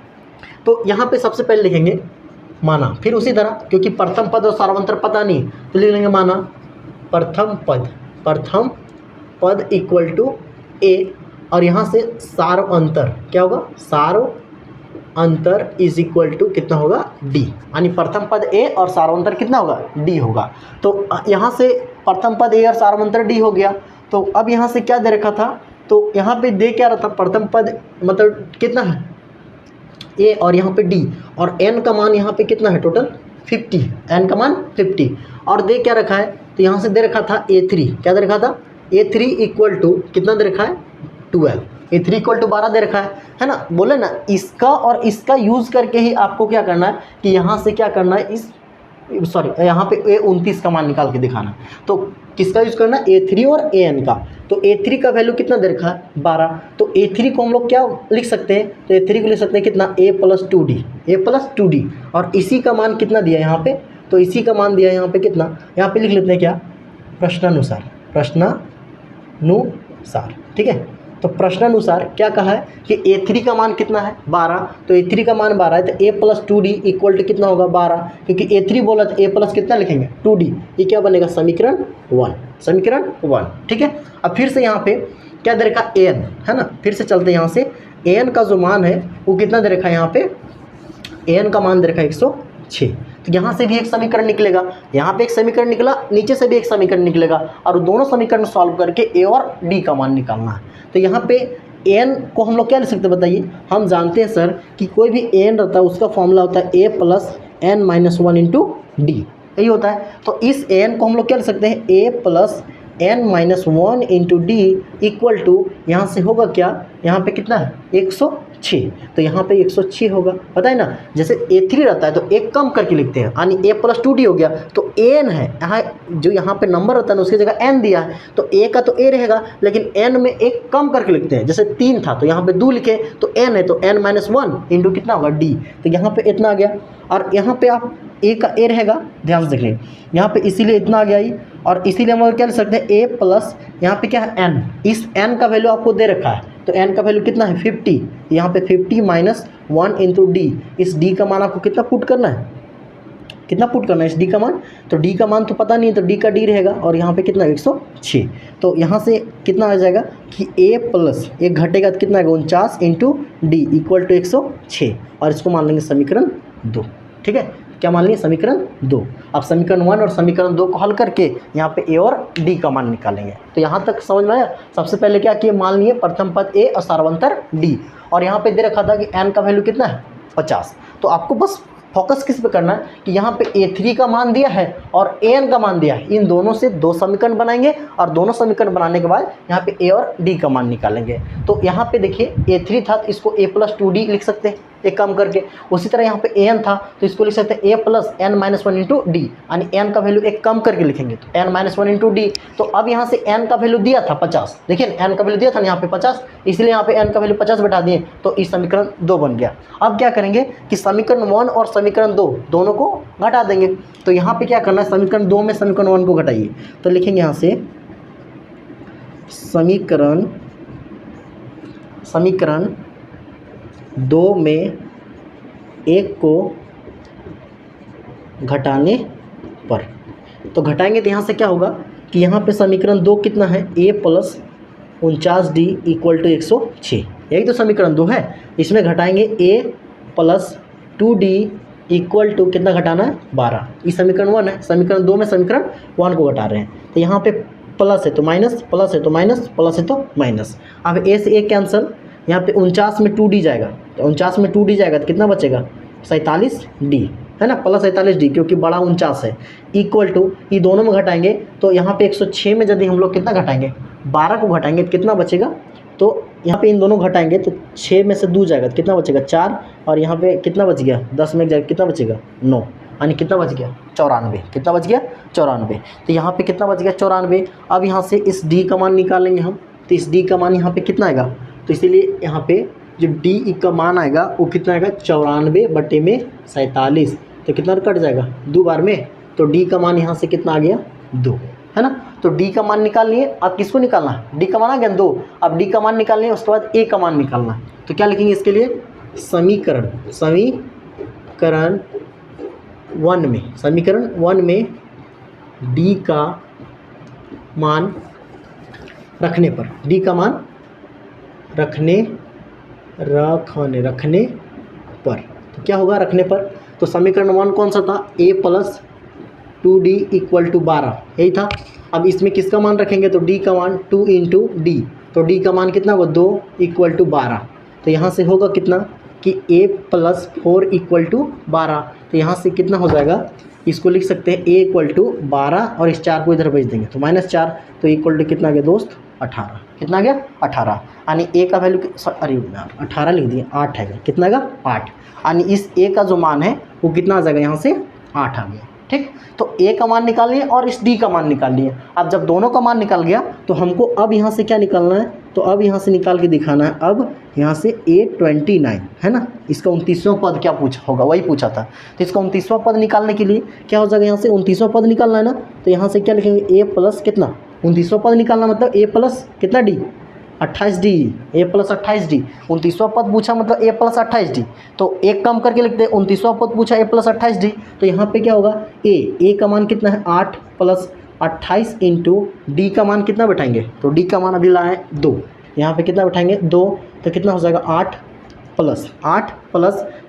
तो यहाँ पे सबसे पहले लिखेंगे माना, फिर उसी तरह क्योंकि प्रथम पद और सार्वंतर पता नहीं, तो लिख लेंगे माना प्रथम पद इक्वल टू A, और यहाँ से सार्वंतर क्या होगा, सार्वंतर इज इक्वल टू कितना होगा D, यानी प्रथम पद A और सार्वंतर कितना होगा D होगा। तो यहाँ से प्रथम पद A और सार्वंतर D हो गया। तो अब यहाँ से क्या दे रखा था, तो यहाँ पे दे क्या रहा था, प्रथम पद मतलब कितना है A, और यहाँ पे D, और N का मान यहाँ पे कितना है टोटल 50, N का मान 50, और दे क्या रखा है, तो यहाँ से दे रखा था A3, क्या दे रखा था A3 इक्वल टू कितना दे रखा है 12, A3 इक्वल टू 12 दे रखा है ना। बोले ना इसका और इसका यूज़ करके ही आपको क्या करना है कि यहाँ से क्या करना है, यहाँ पे A29 का मान निकाल के दिखाना। तो किसका यूज़ करना है, A3 और AN का। तो A3 का वैल्यू कितना दे रखा है 12, तो A3 को हम लोग क्या लिख सकते हैं, तो A3 को लिख सकते हैं कितना A+2D, और इसी का मान कितना दिया यहाँ पे, तो इसी का मान दिया यहाँ पे कितना, यहाँ पे लिख लेते हैं क्या, प्रश्नानुसार। ठीक है, तो प्रश्नानुसार क्या कहा है कि A3 का मान कितना है 12, तो A3 का मान 12 है, तो A+2D इक्वल टू कितना होगा 12, क्योंकि A3 बोला तो A प्लस कितना लिखेंगे 2D, ये क्या बनेगा समीकरण 1। ठीक है, अब फिर से यहाँ पे क्या दे रखा AN है ना, फिर से चलते हैं यहाँ से। AN का जो मान है वो कितना दे रखा है, यहाँ पे AN का मान दे रखा है 106। तो यहाँ से भी एक समीकरण निकलेगा, यहाँ पे एक समीकरण निकला, नीचे से भी एक समीकरण निकलेगा, और दोनों समीकरण सॉल्व करके A और D का मान निकालना है। तो यहाँ पे n को हम लोग क्या लिख सकते हैं बताइए, हम जानते हैं सर कि कोई भी n रहता है उसका फॉर्मूला होता है A+n-1 इंटू डी, यही होता है। तो इस n को हम लोग क्या लिख सकते हैं A+n-1 into D equal to, यहाँ से होगा क्या, यहाँ पे कितना है 106, तो यहाँ पे 106 होगा, पता है ना। जैसे A3 रहता है तो एक कम करके लिखते हैं, यानी A+2D हो गया, तो n है यहाँ जो यहाँ पे नंबर रहता है ना उसकी जगह n दिया है, तो A का तो A रहेगा, लेकिन n में एक कम करके लिखते हैं। जैसे 3 था तो यहाँ पे 2 लिखे, तो n है तो n-1 इंटू कितना होगा D, तो यहाँ पे इतना आ गया। और यहाँ पे आप A का A रहेगा, ध्यान से देख लें, यहाँ पे इसीलिए इतना आ गया ही, और इसीलिए हम क्या लिख सकते हैं A प्लस यहाँ पे क्या है n, इस n का वैल्यू आपको दे रखा है, तो n का वैल्यू कितना है 50, यहाँ पे 50-1 इंटू डी, इस d का मान आपको कितना पुट करना है, इस d का मान, तो d का मान तो पता नहीं है, तो d का d रहेगा, और यहाँ पे कितना 106, तो यहाँ से कितना आ जाएगा कि a प्लस एक घटेगा तो कितना आएगा 49 इंटू डी इक्वल टू 106, और इसको मान लेंगे समीकरण 2। ठीक है, क्या मान लेंगे समीकरण 2। अब समीकरण 1 और समीकरण 2 को हल करके यहाँ पे a और d का मान निकालेंगे। तो यहाँ तक समझ में आया। सबसे पहले क्या किए, मान लिए प्रथम पद a और सार्वंतर d, और यहाँ पे दे रखा था कि n का वैल्यू कितना है 50, तो आपको बस फोकस किस पे करना है कि यहाँ पे A3 का मान दिया है और AN का मान दिया है, इन दोनों से दो समीकरण बनाएंगे और दोनों समीकरण बनाने के बाद यहाँ पे A और D का मान निकालेंगे। तो यहाँ पे देखिए A3 था तो इसको A+2D लिख सकते हैं एक काम करके। उसी तरह यहाँ पे AN था तो इसको लिख सकते हैं A+n-1 इंटू डी, यानी n का वैल्यू एक कम करके लिखेंगे तो n-1 इंटू डी। तो अब यहाँ से n का वैल्यू दिया था 50, देखिए n का वैल्यू दिया था ना यहाँ पे 50, इसलिए यहाँ पे n का वैल्यू 50 बैठा दिए तो इस समीकरण 2 बन गया। अब क्या करेंगे कि समीकरण 1 और समीकरण 2 दोनों को घटा देंगे। तो यहाँ पे क्या करना है, समीकरण 2 में समीकरण 1 को घटाइए तो लिखेंगे यहाँ से समीकरण 2 में 1 को घटाने पर, तो घटाएंगे तो यहाँ से क्या होगा कि यहाँ पे समीकरण 2 कितना है, A+49D = 106, यही तो समीकरण 2 है। इसमें घटाएंगे A+2D = कितना घटाना है, 12। ये समीकरण 1 है, समीकरण 2 में समीकरण 1 को घटा रहे हैं तो यहाँ पे प्लस है तो माइनस, प्लस है तो माइनस, प्लस है तो माइनस। अब A से A कैंसिल, यहाँ पे 49 में 2D जाएगा तो 49 में 2D जाएगा तो कितना बचेगा, 47D है ना, प्लस 47D क्योंकि बड़ा 49 है, इक्वल टू ये दोनों में घटाएंगे तो यहाँ पे 106 में यदि हम लोग कितना घटाएंगे, 12 को घटाएंगे तो कितना बचेगा, तो यहाँ पे इन दोनों घटाएंगे तो 6 में से 2 जाएगा तो कितना बचेगा, 4, और यहाँ पे कितना बच गया, 10 में जाएगा कितना बचेगा, 9, यानी कितना बच गया, 94। कितना बच गया, 94। तो यहाँ पे कितना बच गया, 94। अब यहाँ से इस D का मान निकालेंगे हम, तो इस D का मान यहाँ पे कितना आएगा, तो इसीलिए यहाँ पे जो D का मान आएगा वो कितना आएगा, 94/47, तो कितना कट जाएगा 2 बार में, तो D का मान यहाँ से कितना आ गया, 2 है ना। तो D का मान निकाल लिए। अब किसको निकालना है, D का मान आ गया 2, अब D का मान निकालने है, उसके बाद A का मान निकालना है। तो क्या लिखेंगे इसके लिए, समीकरण 1 में D का मान रखने पर, D का मान रखने पर, तो क्या होगा रखने पर, तो समीकरण 1 कौन सा था, A+2D = 12, यही था। अब इसमें किसका मान रखेंगे, तो D का मान 2 इंटू डी, तो D का मान कितना होगा, 2 = 12, तो यहाँ से होगा कितना कि A+4 = 12, तो यहाँ से कितना हो जाएगा, इसको लिख सकते हैं A = 12 और इस 4 को इधर भेज देंगे तो -4, तो इक्वल टू कितना आ गया दोस्त, 18। कितना आ गया, 18, यानी A का वैल्यू, अरे यार 18 लिख दिए, 8 है, कितना आएगा, 8, यानी इस A का जो मान है वो कितना आ जाएगा, यहाँ से 8 आ गया। ठीक, तो A का मान निकाल लिए और इस D का मान निकाल लिए। अब जब दोनों का मान निकल गया तो हमको अब यहाँ से क्या निकालना है, तो अब यहाँ से निकाल के दिखाना है। अब यहाँ से A29 है ना, इसका 29वां पद क्या पूछा होगा, वही पूछा था। तो इसका 29वां पद निकालने के लिए क्या हो जाएगा, यहाँ से 29वां पद निकालना है ना, तो यहाँ से क्या लिखेंगे, A+ कितना, 29वां पद निकालना मतलब A+ कितना D, 28D, A+28D, 29वां पद पूछा मतलब A+28D, तो एक कम करके लिखते हैं, 29वां पद पूछा A+28D, तो यहाँ पे क्या होगा, A का मान कितना है, 8 + 28 इंटू D का मान कितना बैठाएंगे, तो D का मान अभी लाए 2, यहाँ पे कितना बैठाएंगे 2, तो कितना हो जाएगा 8 प्लस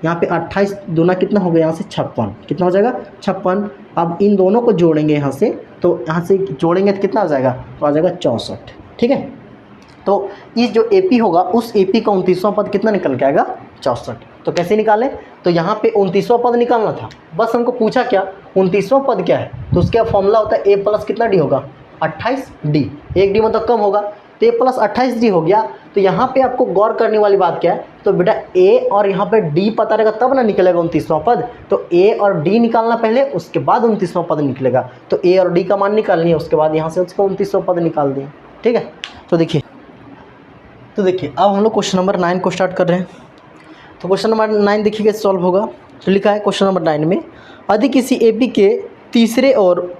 यहाँ पे 28 दूना कितना हो गया, यहाँ से 56, कितना हो जाएगा 56। अब इन दोनों को जोड़ेंगे यहाँ से, तो यहाँ से जोड़ेंगे तो कितना आ जाएगा, तो आ जाएगा 64। ठीक है, तो इस जो AP होगा उस AP का 29वां पद कितना निकल के आएगा, 64। तो कैसे निकालें, तो यहाँ पे 29वां पद निकालना था, बस हमको पूछा क्या 29वां पद क्या है, तो उसका फॉर्मूला होता है A+ कितना D होगा, 28D, 1 D मतलब कम होगा, तो A+28D हो गया। तो यहाँ पे आपको गौर करने वाली बात क्या है, तो बेटा A और यहाँ पे D पता रहेगा तब ना निकलेगा 29वां पद, तो A और D निकालना पहले, उसके बाद 29वां पद निकलेगा। तो A और D का मान निकालनी है, उसके बाद यहाँ से उसका 29वां पद निकाल दिए। ठीक है, तो देखिए अब हम लोग क्वेश्चन नंबर 9 को स्टार्ट कर रहे हैं। तो क्वेश्चन नंबर 9 देखिए कैसे सॉल्व होगा। तो लिखा है क्वेश्चन नंबर 9 में, यदि किसी AP के तीसरे और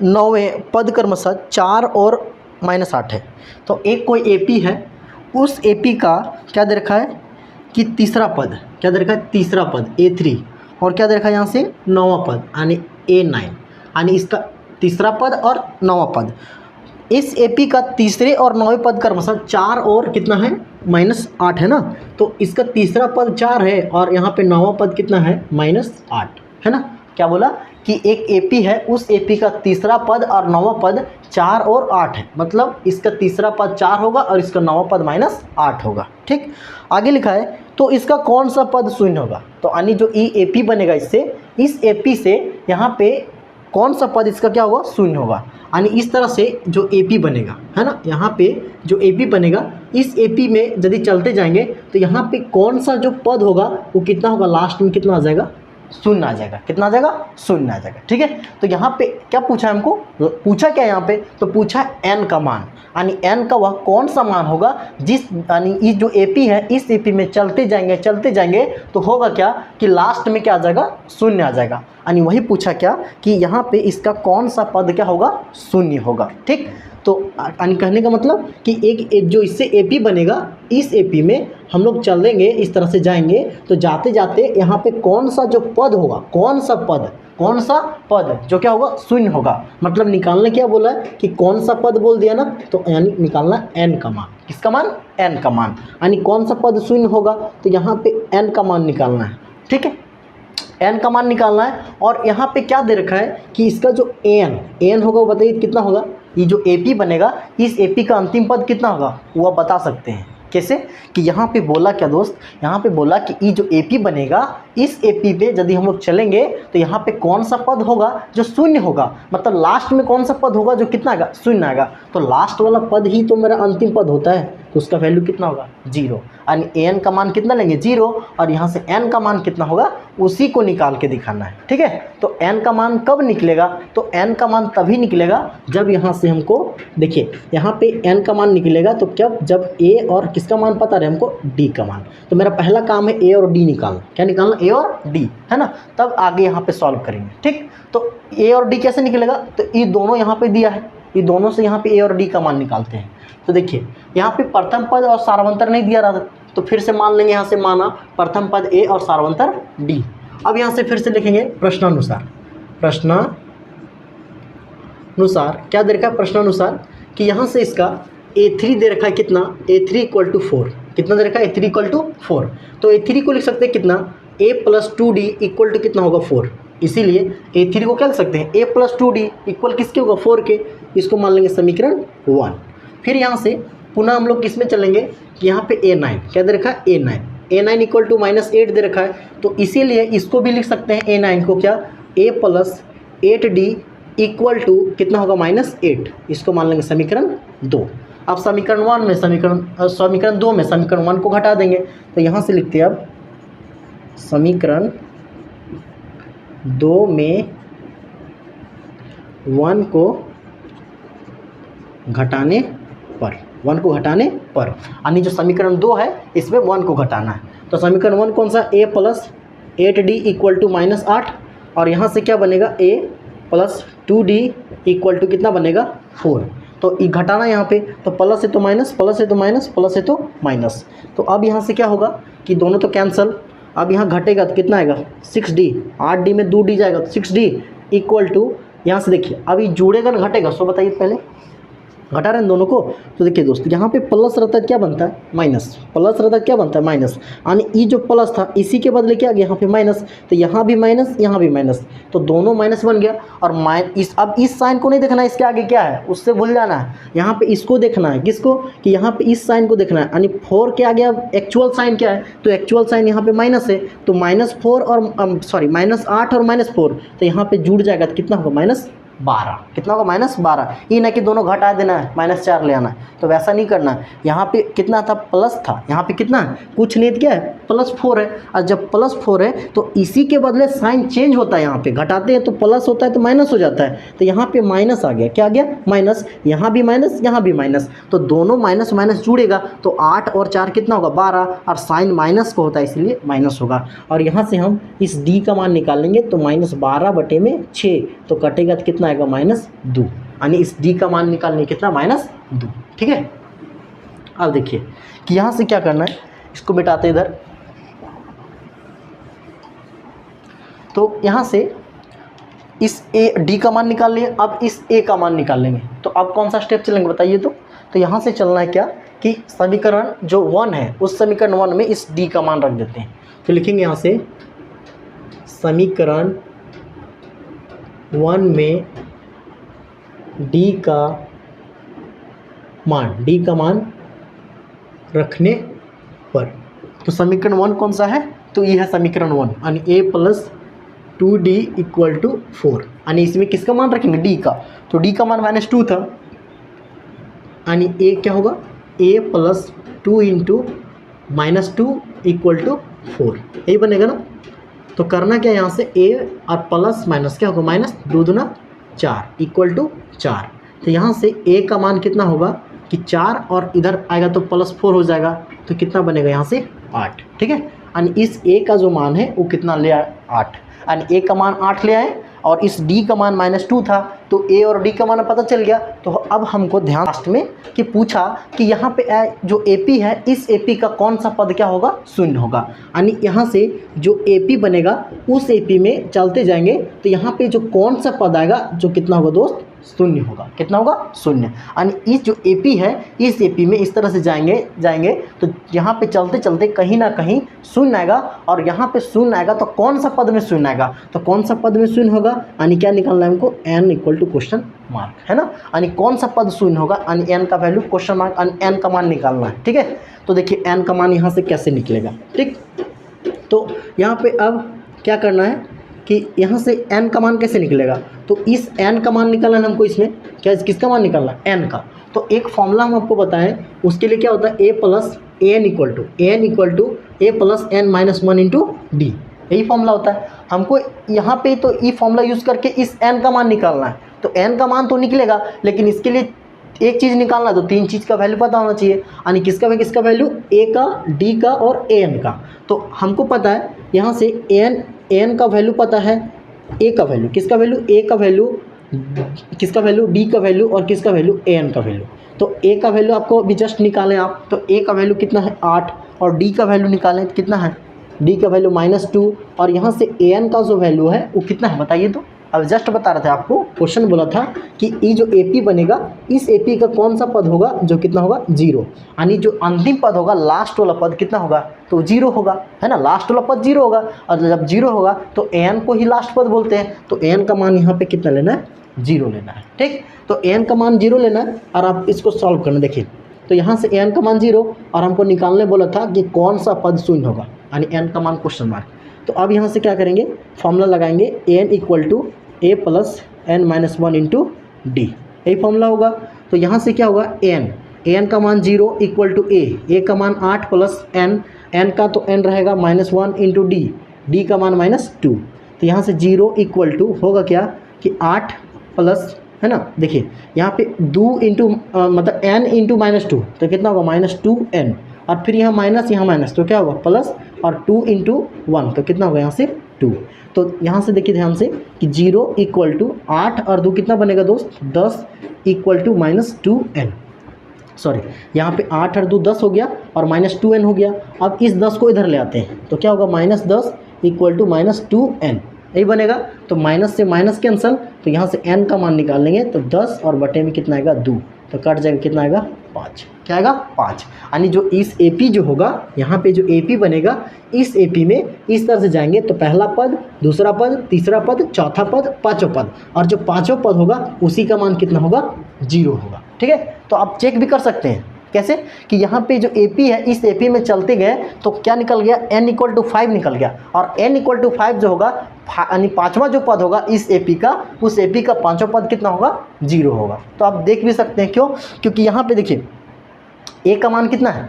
9वें पद क्रमशः 4 और -8 है, तो एक कोई AP है, उस AP का क्या दे रखा है कि तीसरा पद, क्या दे रखा है, तीसरा पद A3, और क्या दे रखा है यहाँ से 9वां पद यानी A9, यानी इसका तीसरा पद और 9वां पद। इस AP का तीसरे और 9वें पद क्रमशः 4 और कितना है, -8 है ना, तो इसका तीसरा पद 4 है और यहाँ पे 9वां पद कितना है, -8 है ना। क्या बोला कि एक AP है, उस AP का तीसरा पद और 9वां पद 4 और 8 है, मतलब इसका तीसरा पद 4 होगा और इसका 9वां पद -8 होगा। ठीक, आगे लिखा है तो इसका कौन सा पद शून्य होगा? तो यानी जो ई ए पी बनेगा इससे, इस ए पी से यहाँ पे कौन सा पद इसका क्या होगा? शून्य होगा। यानी इस तरह से जो ए पी बनेगा, है ना, यहाँ पे जो ए पी बनेगा, इस ए पी में यदि चलते जाएंगे तो यहाँ पे कौन सा जो पद होगा वो कितना होगा? लास्ट में कितना आ जाएगा? शून्य आ जाएगा। कितना आ जाएगा? शून्य आ जाएगा। ठीक है, तो यहाँ पे क्या पूछा है हमको? पूछा क्या यहाँ पे? तो पूछा एन का मान, यानी एन का वह कौन सा मान होगा जिस, यानी ये जो एपी है इस एपी में चलते जाएंगे तो होगा क्या कि लास्ट में क्या आ जाएगा? शून्य आ जाएगा। यानी वही पूछा क्या कि यहाँ पे इसका कौन सा पद क्या होगा? शून्य होगा। ठीक, तो यानी कहने का मतलब कि एक जो इससे एपी बनेगा, इस एपी में हम लोग चलेंगे, इस तरह से जाएंगे तो जाते जाते यहाँ पे कौन सा जो पद होगा, कौन सा पद जो क्या होगा? शून्य होगा। मतलब निकालने क्या बोला है कि कौन सा पद बोल दिया ना, तो यानी निकालना एन का मान। किसका मान? एन का मान। यानी कौन सा पद शून्य होगा तो यहाँ पे एन का मान निकालना है। ठीक है, एन का मान निकालना है। और यहाँ पे क्या दे रखा है कि इसका जो एन होगा वो बताइए कितना होगा? ये जो एपी बनेगा, इस एपी का अंतिम पद कितना होगा वो आप बता सकते हैं। कैसे? कि यहाँ पे बोला क्या दोस्त, यहाँ पे बोला कि ये जो एपी बनेगा, इस एपी पे यदि हम लोग चलेंगे तो यहाँ पे कौन सा पद होगा जो शून्य होगा? मतलब लास्ट में कौन सा पद होगा जो कितना आएगा? शून्य आएगा। तो लास्ट वाला पद ही तो मेरा अंतिम पद होता है, तो उसका वैल्यू कितना होगा? 0। यानी एन का मान कितना लेंगे? 0। और यहाँ से एन का मान कितना होगा उसी को निकाल के दिखाना है। ठीक है, तो एन का मान कब निकलेगा? तो एन का मान तभी निकलेगा जब यहाँ से हमको, देखिए यहाँ पे एन का मान निकलेगा तो क्या, जब ए और किसका मान पता रहे हमको? डी का मान। तो मेरा पहला काम है ए और डी निकालना। क्या निकालना? ए और डी, है ना, तब आगे यहाँ पे सॉल्व करेंगे। ठीक, तो ए और डी कैसे निकलेगा? तो ये दोनों यहाँ पे दिया है, ये दोनों से यहाँ पे ए और डी का मान निकालते हैं। तो देखिए यहाँ पे प्रथम पद और सार्वंतर नहीं दिया रहा था, तो फिर से मान लेंगे, यहाँ से माना प्रथम पद ए और सार्वंतर डी। अब यहाँ से फिर से लिखेंगे प्रश्नानुसार क्या दे रखा है? प्रश्नानुसार कि यहाँ से इसका A3 दे रखा है कितना? A3 = 4। कितना दे रखा है? A3 = 4। तो A3 को लिख सकते हैं कितना? A + 2D = कितना होगा? 4। इसीलिए A3 को क्या लिख सकते हैं? A + 2D = किसके होगा? 4 के। इसको मान लेंगे समीकरण 1। फिर यहाँ से पुनः हम लोग किस में चलेंगे कि यहाँ पे A9 क्या दे रखा है? A9 = -8 दे रखा है, तो इसीलिए इसको भी लिख सकते हैं A9 को क्या? A + 8D = कितना होगा? -8। इसको मान लेंगे समीकरण 2। अब समीकरण 2 में समीकरण 1 को घटा देंगे, तो यहाँ से लिखते हैं अब समीकरण 2 में 1 को घटाने पर, यानी जो समीकरण 2 है इसमें 1 को घटाना है। तो समीकरण 1 कौन सा? A + 8D = -8, और यहाँ से क्या बनेगा? A + 2D = कितना बनेगा? 4। तो ये घटाना यहाँ पे, तो प्लस है तो माइनस, प्लस है तो माइनस, प्लस है तो माइनस। तो अब यहाँ से क्या होगा कि दोनों तो कैंसिल। अब यहाँ घटेगा तो कितना आएगा? 6D। 8D में 2D जाएगा तो 6D = यहाँ से देखिए अब ये जुड़ेगा ना घटेगा? सो बताइए पहले, घटा रहे हैं दोनों को। तो देखिए दोस्तों यहाँ पे प्लस रहता है क्या बनता है? माइनस। प्लस रहता है क्या बनता है? माइनस। यानी ये जो प्लस था इसी के बदले क्या आ गया? यहाँ पे माइनस। तो यहाँ भी माइनस, यहाँ भी माइनस, तो दोनों माइनस बन गया। और अब इस साइन को नहीं देखना है, इसके आगे क्या है उससे भूल जाना है। यहाँ पे इसको देखना है, किसको? कि यहाँ पे इस साइन को देखना है। यानी 4 के आगे अब एक्चुअल साइन क्या है? तो एक्चुअल साइन यहाँ पे माइनस है, तो -8 और -4, तो यहाँ पे जुड़ जाएगा तो कितना होगा? -12। कितना होगा? -12। ये ना कि दोनों घटा देना है, -4 ले आना है, तो वैसा नहीं करना है। यहाँ पे कितना था? प्लस था, यहाँ पे कितना है? कुछ नहीं, क्या है? +4 है। और जब +4 है तो इसी के बदले साइन चेंज होता है। यहाँ पे घटाते हैं तो प्लस होता है तो माइनस हो जाता है, तो यहाँ पे माइनस आ गया। क्या आ गया? माइनस। यहाँ भी माइनस, यहाँ भी माइनस, तो दोनों माइनस माइनस जुड़ेगा तो 8 और 4 कितना होगा? 12, और साइन माइनस को होता है इसलिए माइनस होगा। और यहाँ से हम इस D का मान निकालेंगे तो -12/6, तो कटेगा तो कितना आएगा? -2। यानी इस D का मान निकालने कितना? -2। ठीक है, अब देखिए कि यहाँ से क्या करना है, इसको मिटाते इधर। तो यहाँ से इस D का मान निकाल लिए, अब इस A का मान निकाल लेंगे। तो अब कौन सा स्टेप चलेंगे बताइए? तो यहाँ से चलना है क्या कि समीकरण जो 1 है उस समीकरण 1 में इस D का मान रख देते हैं। तो लिखेंगे यहाँ से समीकरण 1 में D का मान रखने पर तो समीकरण 1 कौन सा है, तो ये है समीकरण 1 यानी a plus 2d equal to 4 यानी इसमें किसका मान रखेंगे, d का, तो d का मान -2 था यानी a क्या होगा, a plus 2 into -2 equal to 4, यही बनेगा ना। तो करना क्या यहाँ से a और प्लस माइनस क्या होगा, -2 दूना 4 इक्वल टू 4। तो यहाँ से a का मान कितना होगा कि 4 और इधर आएगा तो +4 हो जाएगा, तो कितना बनेगा यहाँ से 8, ठीक है। यानी इस a का जो मान है वो कितना ले आए 8, यानी a का मान 8 ले आए और इस d का मान -2 था, तो a और d का मान पता चल गया। तो अब हमको ध्यान लास्ट में कि पूछा कि यहाँ पे जो AP है इस AP का कौन सा पद क्या होगा, शून्य होगा। यानी यहाँ से जो AP बनेगा उस AP में चलते जाएंगे तो यहाँ पे जो कौन सा पद आएगा जो कितना होगा दोस्त, शून्य होगा। कितना होगा, शून्य। यानी इस जो AP है इस AP में इस तरह से जाएंगे तो यहाँ पे चलते चलते कहीं ना कहीं शून्य आएगा और यहाँ पे शून्य आएगा तो कौन सा पद में शून्य आएगा, तो कौन सा पद में शून्य होगा, यानी क्या निकालना है हमको, n equal to question mark, है ना। यानी कौन सा पद शून्य होगा, यानी n का वैल्यू क्वेश्चन मार्क, यानी n का मान निकालना है, ठीक है। तो देखिए n का मान यहाँ से कैसे निकलेगा, ठीक। तो यहाँ पे अब क्या करना है कि यहाँ से n का मान कैसे निकलेगा, तो इस n का मान निकालना है हमको, इसमें क्या किसका मान निकालना है, n का। तो एक फॉर्मूला हम आपको बताएं, उसके लिए क्या होता है, a plus n equal to a plus n minus 1 into d, यही फॉर्मूला होता है। हमको यहाँ पे तो ये फॉर्मूला यूज़ करके इस n का मान निकालना है, तो n का मान तो निकलेगा लेकिन इसके लिए एक चीज़ निकालना है तो 3 चीज़ का वैल्यू पता होना चाहिए, यानी किसका वैल्यू, a का, d का और an का। तो हमको पता है यहाँ से n का वैल्यू पता है, a का वैल्यू, किसका वैल्यू, a का वैल्यू, किसका वैल्यू, d का वैल्यू और किसका वैल्यू, an का वैल्यू। तो a का वैल्यू आपको अभी जस्ट निकालें आप, तो a का वैल्यू कितना है 8 और d का वैल्यू निकालें तो कितना है, d का वैल्यू -2 और यहाँ से an का जो वैल्यू है वो कितना है बताइए। तो अब जस्ट बता रहे थे आपको, क्वेश्चन बोला था कि ये जो AP बनेगा इस AP का कौन सा पद होगा जो कितना होगा, 0, यानी जो अंतिम पद होगा लास्ट वाला पद कितना होगा, तो 0 होगा, है ना। लास्ट वाला पद 0 होगा और जब 0 होगा तो an को ही लास्ट पद बोलते हैं, तो an का मान यहाँ पे कितना लेना है, 0 लेना है, ठीक। तो n का मान 0 लेना है और आप इसको सॉल्व करना, देखिए तो यहाँ से n का मान 0 और हमको निकालने बोला था कि कौन सा पद शून्य होगा, यानी n का मान क्वेश्चन मार्क। तो अब यहाँ से क्या करेंगे, फॉर्मूला लगाएंगे n equal to a plus n minus 1 into d, यही फॉर्मूला होगा। तो यहाँ से क्या होगा, n का मान 0 इक्वल टू a का मान 8 प्लस n का तो n रहेगा -1 इंटू डी का मान -2। तो यहाँ से 0 इक्वल टू होगा क्या कि 8 प्लस, है ना, देखिए यहाँ पे 2 इंटू मतलब n इंटू -2 तो कितना होगा, -2n और फिर यहाँ माइनस तो क्या होगा प्लस और 2 इंटू 1 तो कितना होगा यहाँ से 2। तो यहाँ से देखिए ध्यान से कि 0 इक्वल टू 8 और 2 कितना बनेगा दोस्त, 10 इक्वल टू -2n, सॉरी यहाँ पे 8 और 2 10 हो गया और -2n हो गया। अब इस 10 को इधर ले आते हैं तो क्या होगा, -10 इक्वल टू -2n, यही बनेगा। तो माइनस से माइनस कैंसल, तो यहाँ से n का मान निकाल लेंगे तो 10 और बटे में कितना आएगा 2, तो कट जाएगा कितना आएगा 5, क्या आएगा 5। यानी जो इस AP जो होगा यहाँ पे जो AP बनेगा इस AP में इस तरह से जाएंगे तो पहला पद, दूसरा पद, तीसरा पद, चौथा पद, पाँचों पद, और जो पाँचों पद होगा उसी का मान कितना होगा, 0 होगा, ठीक है। तो आप चेक भी कर सकते हैं कैसे कि यहाँ पे जो AP है इस AP में चलते गए तो क्या निकल गया, n इक्वल टू 5 निकल गया और n इक्वल टू 5 जो होगा यानी पाँचवा जो पद होगा इस AP का, उस AP का पाँचवा पद कितना होगा, 0 होगा। तो आप देख भी सकते हैं क्यों, क्योंकि यहाँ पे देखिए a का मान कितना है,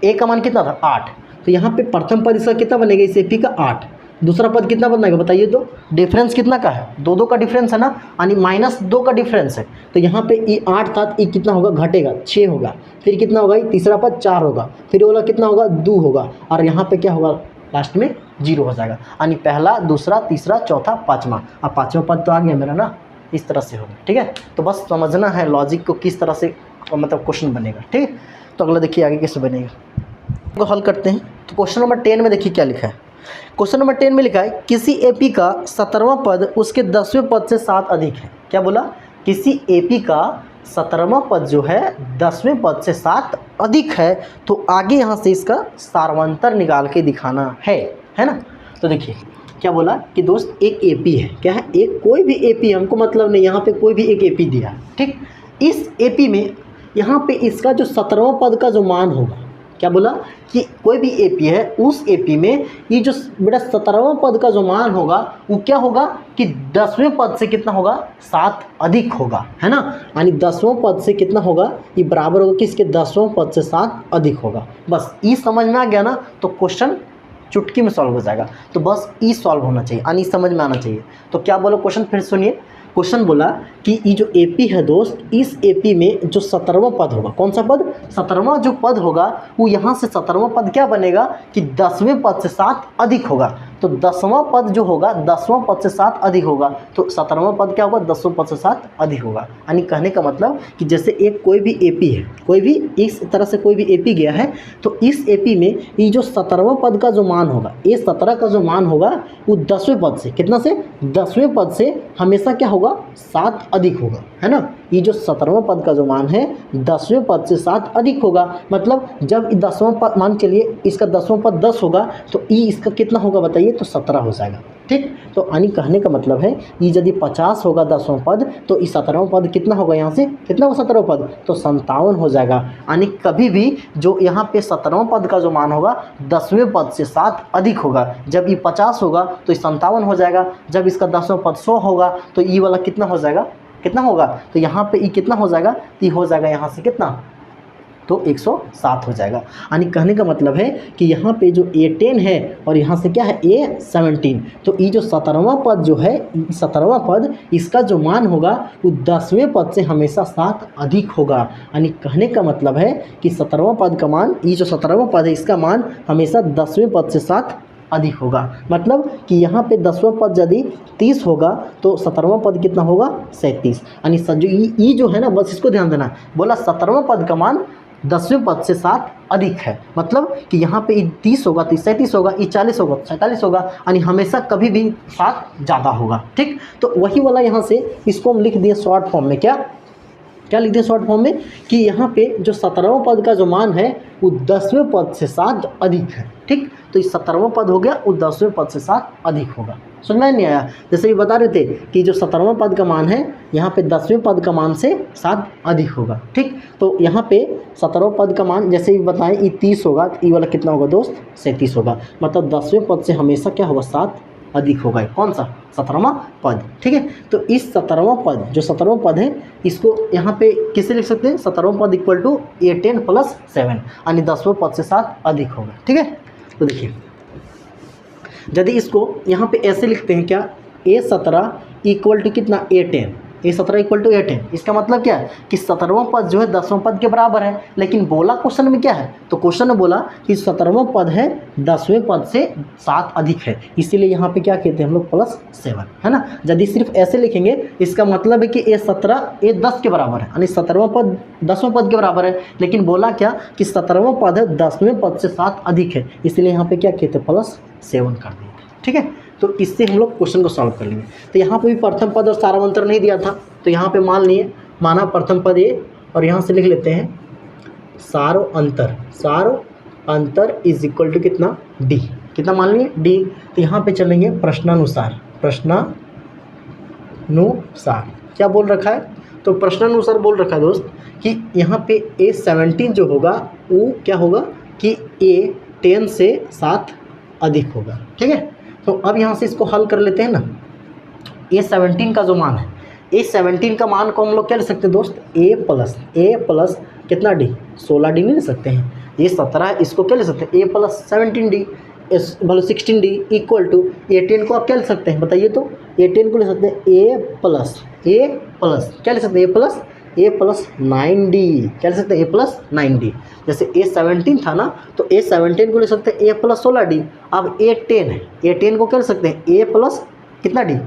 a का मान कितना था 8, तो यहाँ पे प्रथम पद इसका कितना बनेगा, इस AP का 8, दूसरा पद कितना बनेगा बताइए। तो डिफरेंस कितना का है, 2 का डिफरेंस है ना, यानी -2 का डिफरेंस है। तो यहाँ पे ये 8 था, ये कितना होगा, घटेगा 6 होगा, फिर कितना होगा, ये तीसरा पद 4 होगा, फिर वाला कितना होगा 2 होगा और यहाँ पे क्या होगा लास्ट में 0 हो जाएगा। यानी पहला, दूसरा, तीसरा, चौथा, पाँचवा, अब पाँचवा पद तो आ गया मेरा ना, इस तरह से होगा, ठीक है। तो बस समझना है लॉजिक को किस तरह से मतलब क्वेश्चन बनेगा, ठीक है। तो अगला देखिए आगे कैसे बनेगा, तो हल करते हैं। तो क्वेश्चन नंबर 10 में देखिए क्या लिखा है। क्वेश्चन नंबर 10 में लिखा है किसी AP का 17वां पद उसके 10वें पद से 7 अधिक है। क्या बोला, किसी AP का 17वां पद जो है 10वें पद से 7 अधिक है, तो आगे यहाँ से इसका सारवंतर निकाल के दिखाना है ना। तो देखिए क्या बोला कि दोस्त एक AP है, क्या है, एक कोई भी AP, हमको मतलब नहीं, यहाँ पे कोई भी एक AP दिया, ठीक। इस AP में यहाँ पे इसका जो 17वां पद का जो मान होगा क्या बोला कि कोई भी एपी है, उस एपी में ये जो बेटा 17वां पद का जो मान होगा वो क्या होगा कि 10वें पद से कितना होगा, 7 अधिक होगा, है ना। यानी 10वां पद से कितना होगा, ये बराबर होगा किसके, 10वां पद से 7 अधिक होगा। बस ये समझ में आ गया ना, तो क्वेश्चन चुटकी में सॉल्व हो जाएगा। तो बस ई सॉल्व होना चाहिए, यानी समझ में आना चाहिए। तो क्या बोलो क्वेश्चन फिर सुनिए। क्वेश्चन बोला कि ये जो एपी है दोस्त, इस एपी में जो 17वां पद होगा, कौन सा पद, 17वां जो पद होगा वो यहाँ से 17वां पद क्या बनेगा कि 10वें पद से 7 अधिक होगा। तो 10वां पद जो होगा 10वां पद से 7 अधिक होगा, तो 17वां पद क्या होगा, 10वें पद से 7 अधिक होगा। यानी कहने का मतलब कि जैसे एक कोई भी एपी है, कोई भी इस तरह से कोई भी एपी गया है, तो इस एपी में ये जो 17वां पद का जो मान होगा, ये 17 का जो मान होगा वो 10वें पद से कितना से, 10वें पद से हमेशा क्या होगा, 7 अधिक होगा, है ना। ये जो 17वां पद का जो मान है 10वें पद से 7 अधिक होगा। मतलब जब 10वां पद, मान के लिए इसका 10वां पद 10 होगा, तो ई इसका कितना होगा बताइए, तो 17 हो जाएगा। ठीक, तो यानी कहने का मतलब है ये यदि 50 होगा 10वां पद, तो इस 17वां पद कितना होगा, यहाँ से कितना होगा 17वां पद, तो 57 हो जाएगा। यानी कभी भी जो यहाँ पे 17वां पद का जो मान होगा 10वें पद से 7 अधिक होगा। जब ये 50 होगा तो ये 57 हो जाएगा। जब इसका 10वां पद 100 होगा तो ये वाला कितना हो जाएगा, कितना होगा, तो यहाँ पे ये कितना हो जाएगा, तो ये हो जाएगा यहाँ से कितना, तो 107 हो जाएगा। यानी कहने का मतलब है कि यहाँ पे जो A10 है और यहाँ से क्या है A17, तो ये जो 17वां पद जो है, 17वां पद इसका जो मान होगा वो 10वें पद से हमेशा 7 अधिक होगा। यानी कहने का मतलब है कि 17वां पद का मान, ये जो 17वां पद है इसका मान हमेशा 10वें पद से 7 अधिक होगा। मतलब कि यहाँ पे 10वां पद यदि 30 होगा तो 17वां पद कितना होगा, 37। यानी जो ई जो है ना, बस इसको ध्यान देना, बोला 17वां पद का मान 10वें पद से 7 अधिक है। मतलब कि यहाँ पे 30 होगा तो 37 होगा, 40 होगा तो 47 होगा, यानी हमेशा कभी भी 7 ज़्यादा होगा। ठीक, तो वही वाला यहाँ से इसको हम लिख दिए शॉर्ट फॉर्म में, क्या लिख दिया शॉर्ट फॉर्म में, कि यहाँ पे जो 17वां पद का जो मान है वो 10वें पद से 7 अधिक है। ठीक, तो इस 17वां पद हो गया वो 10वें पद से 7 अधिक होगा। समझ में नहीं आया, जैसे ये बता रहे थे कि जो 17वां पद का मान है यहाँ पे 10वें पद का मान से 7 अधिक होगा। ठीक, तो यहाँ पे 17वां पद का मान जैसे ही बताएं ये 30 होगा, तो ये वाला कितना होगा दोस्त, 37 होगा। मतलब 10वें पद से हमेशा क्या होगा, 7 अधिक होगा। कौन सा, 17वां पद। ठीक है, तो इस 17वां पद, जो 17वां पद है, इसको यहाँ पे किसे लिख सकते हैं, 17वां पद इक्वल टू A10 + 7, यानी 10वें पद से 7 अधिक होगा। ठीक है, तो देखिए यदि इसको यहाँ पे ऐसे लिखते हैं, क्या, A17 इक्वल टू कितना, A10, A17 equal to A10। इसका मतलब क्या है कि 17वां पद जो है 10वां पद के बराबर है। लेकिन बोला क्वेश्चन में क्या है, तो क्वेश्चन में बोला कि 17वां पद है 10वें पद से 7 अधिक है, इसीलिए यहाँ पे क्या कहते हैं हम लोग +7, है ना। यदि सिर्फ ऐसे लिखेंगे इसका मतलब है कि A17 A10 के बराबर है, यानी 17वां पद 10वें पद के बराबर है। लेकिन बोला क्या कि 17वां पद है 10वें पद से 7 अधिक है, इसलिए यहाँ पे क्या कहते हैं +7 कर दिए। ठीक है, तो इससे हम लोग क्वेश्चन को सॉल्व कर लेंगे। तो यहाँ पे भी प्रथम पद और सारावंतर नहीं दिया था, तो यहाँ पे मान लिए, माना प्रथम पद A, और यहाँ से लिख लेते हैं सारो अंतर इज इक्वल टू कितना, D, कितना मान लिए D। तो यहाँ पे चलेंगे प्रश्नानुसार क्या बोल रखा है, तो प्रश्नानुसार बोल रखा है दोस्त कि यहाँ पे A17 जो होगा वो क्या होगा कि A10 से 7 अधिक होगा। ठीक है, तो अब यहाँ से इसको हल कर लेते हैं ना। A17 का जो मान है, A17 का मान को हम लोग क्या ले सकते हैं दोस्त, A प्लस कितना D, 16D नहीं ले सकते हैं। ये 17 इसको क्या ले सकते हैं, A + 17D मतलब 16D इक्वल टू A10 को आप क्या ले सकते हैं बताइए, तो A10 को ले सकते हैं A प्लस क्या ले सकते हैं, A प्लस 9D, क्या ले सकते हैं, A प्लस 9D। जैसे A17 था ना, तो A17 को ले सकते हैं A + 16D। अब A10 है, A10 को क्या ले सकते हैं A प्लस कितना D,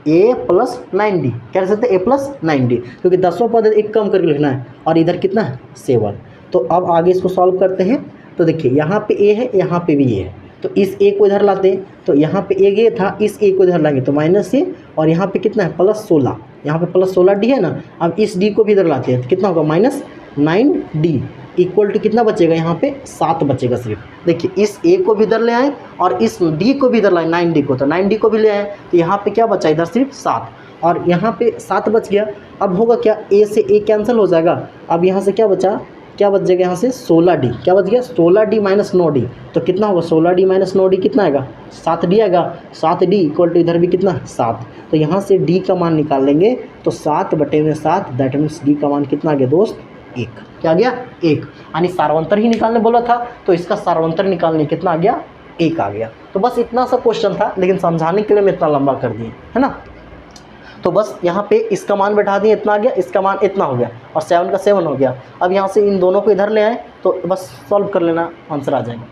A + 9D, क्या ले सकते हैं A + 9D, क्योंकि 10वां पद एक कम करके लिखना है और इधर कितना है 7। तो अब आगे इसको सॉल्व करते हैं। तो देखिए यहाँ पे A है, यहाँ पे भी A है, तो इस A को इधर लाते हैं, तो यहाँ पे A था, इस A को इधर लाएंगे तो -A, और यहाँ पे कितना है +16, यहाँ पे +16D है ना। अब इस D को भी इधर लाते हैं तो कितना होगा -9D इक्वल टू कितना बचेगा, यहाँ पे 7 बचेगा सिर्फ। देखिए इस A को भी इधर ले आए और इस D को भी इधर लाए, 9D को, तो 9D को भी ले आए, तो यहाँ पे क्या बचा, इधर सिर्फ 7, और यहाँ पे 7 बच गया। अब होगा क्या, A से A कैंसिल हो जाएगा। अब यहाँ से क्या बचा, क्या बच जाएगा यहाँ से 16D, क्या बच गया 16D माइनस 9D, तो कितना होगा 16D माइनस 9D कितना आएगा 7D आएगा। 7D इक्वल टू इधर भी कितना 7, तो यहाँ से D का मान निकाल लेंगे तो 7/7, दैट मीन्स D का मान कितना आ गया दोस्त 1, क्या आ गया 1, यानी सार्वंतर ही निकालने बोला था तो इसका सार्वंतर निकालने कितना आ गया 1 आ गया। तो बस इतना सा क्वेश्चन था, लेकिन समझाने के लिए मैं इतना लंबा कर दिए है ना। तो बस यहाँ पे इसका मान बैठा दिए, इतना आ गया, इसका मान इतना हो गया और 7 का 7 हो गया। अब यहाँ से इन दोनों को इधर ले आए तो बस सॉल्व कर लेना, आंसर आ जाएगा।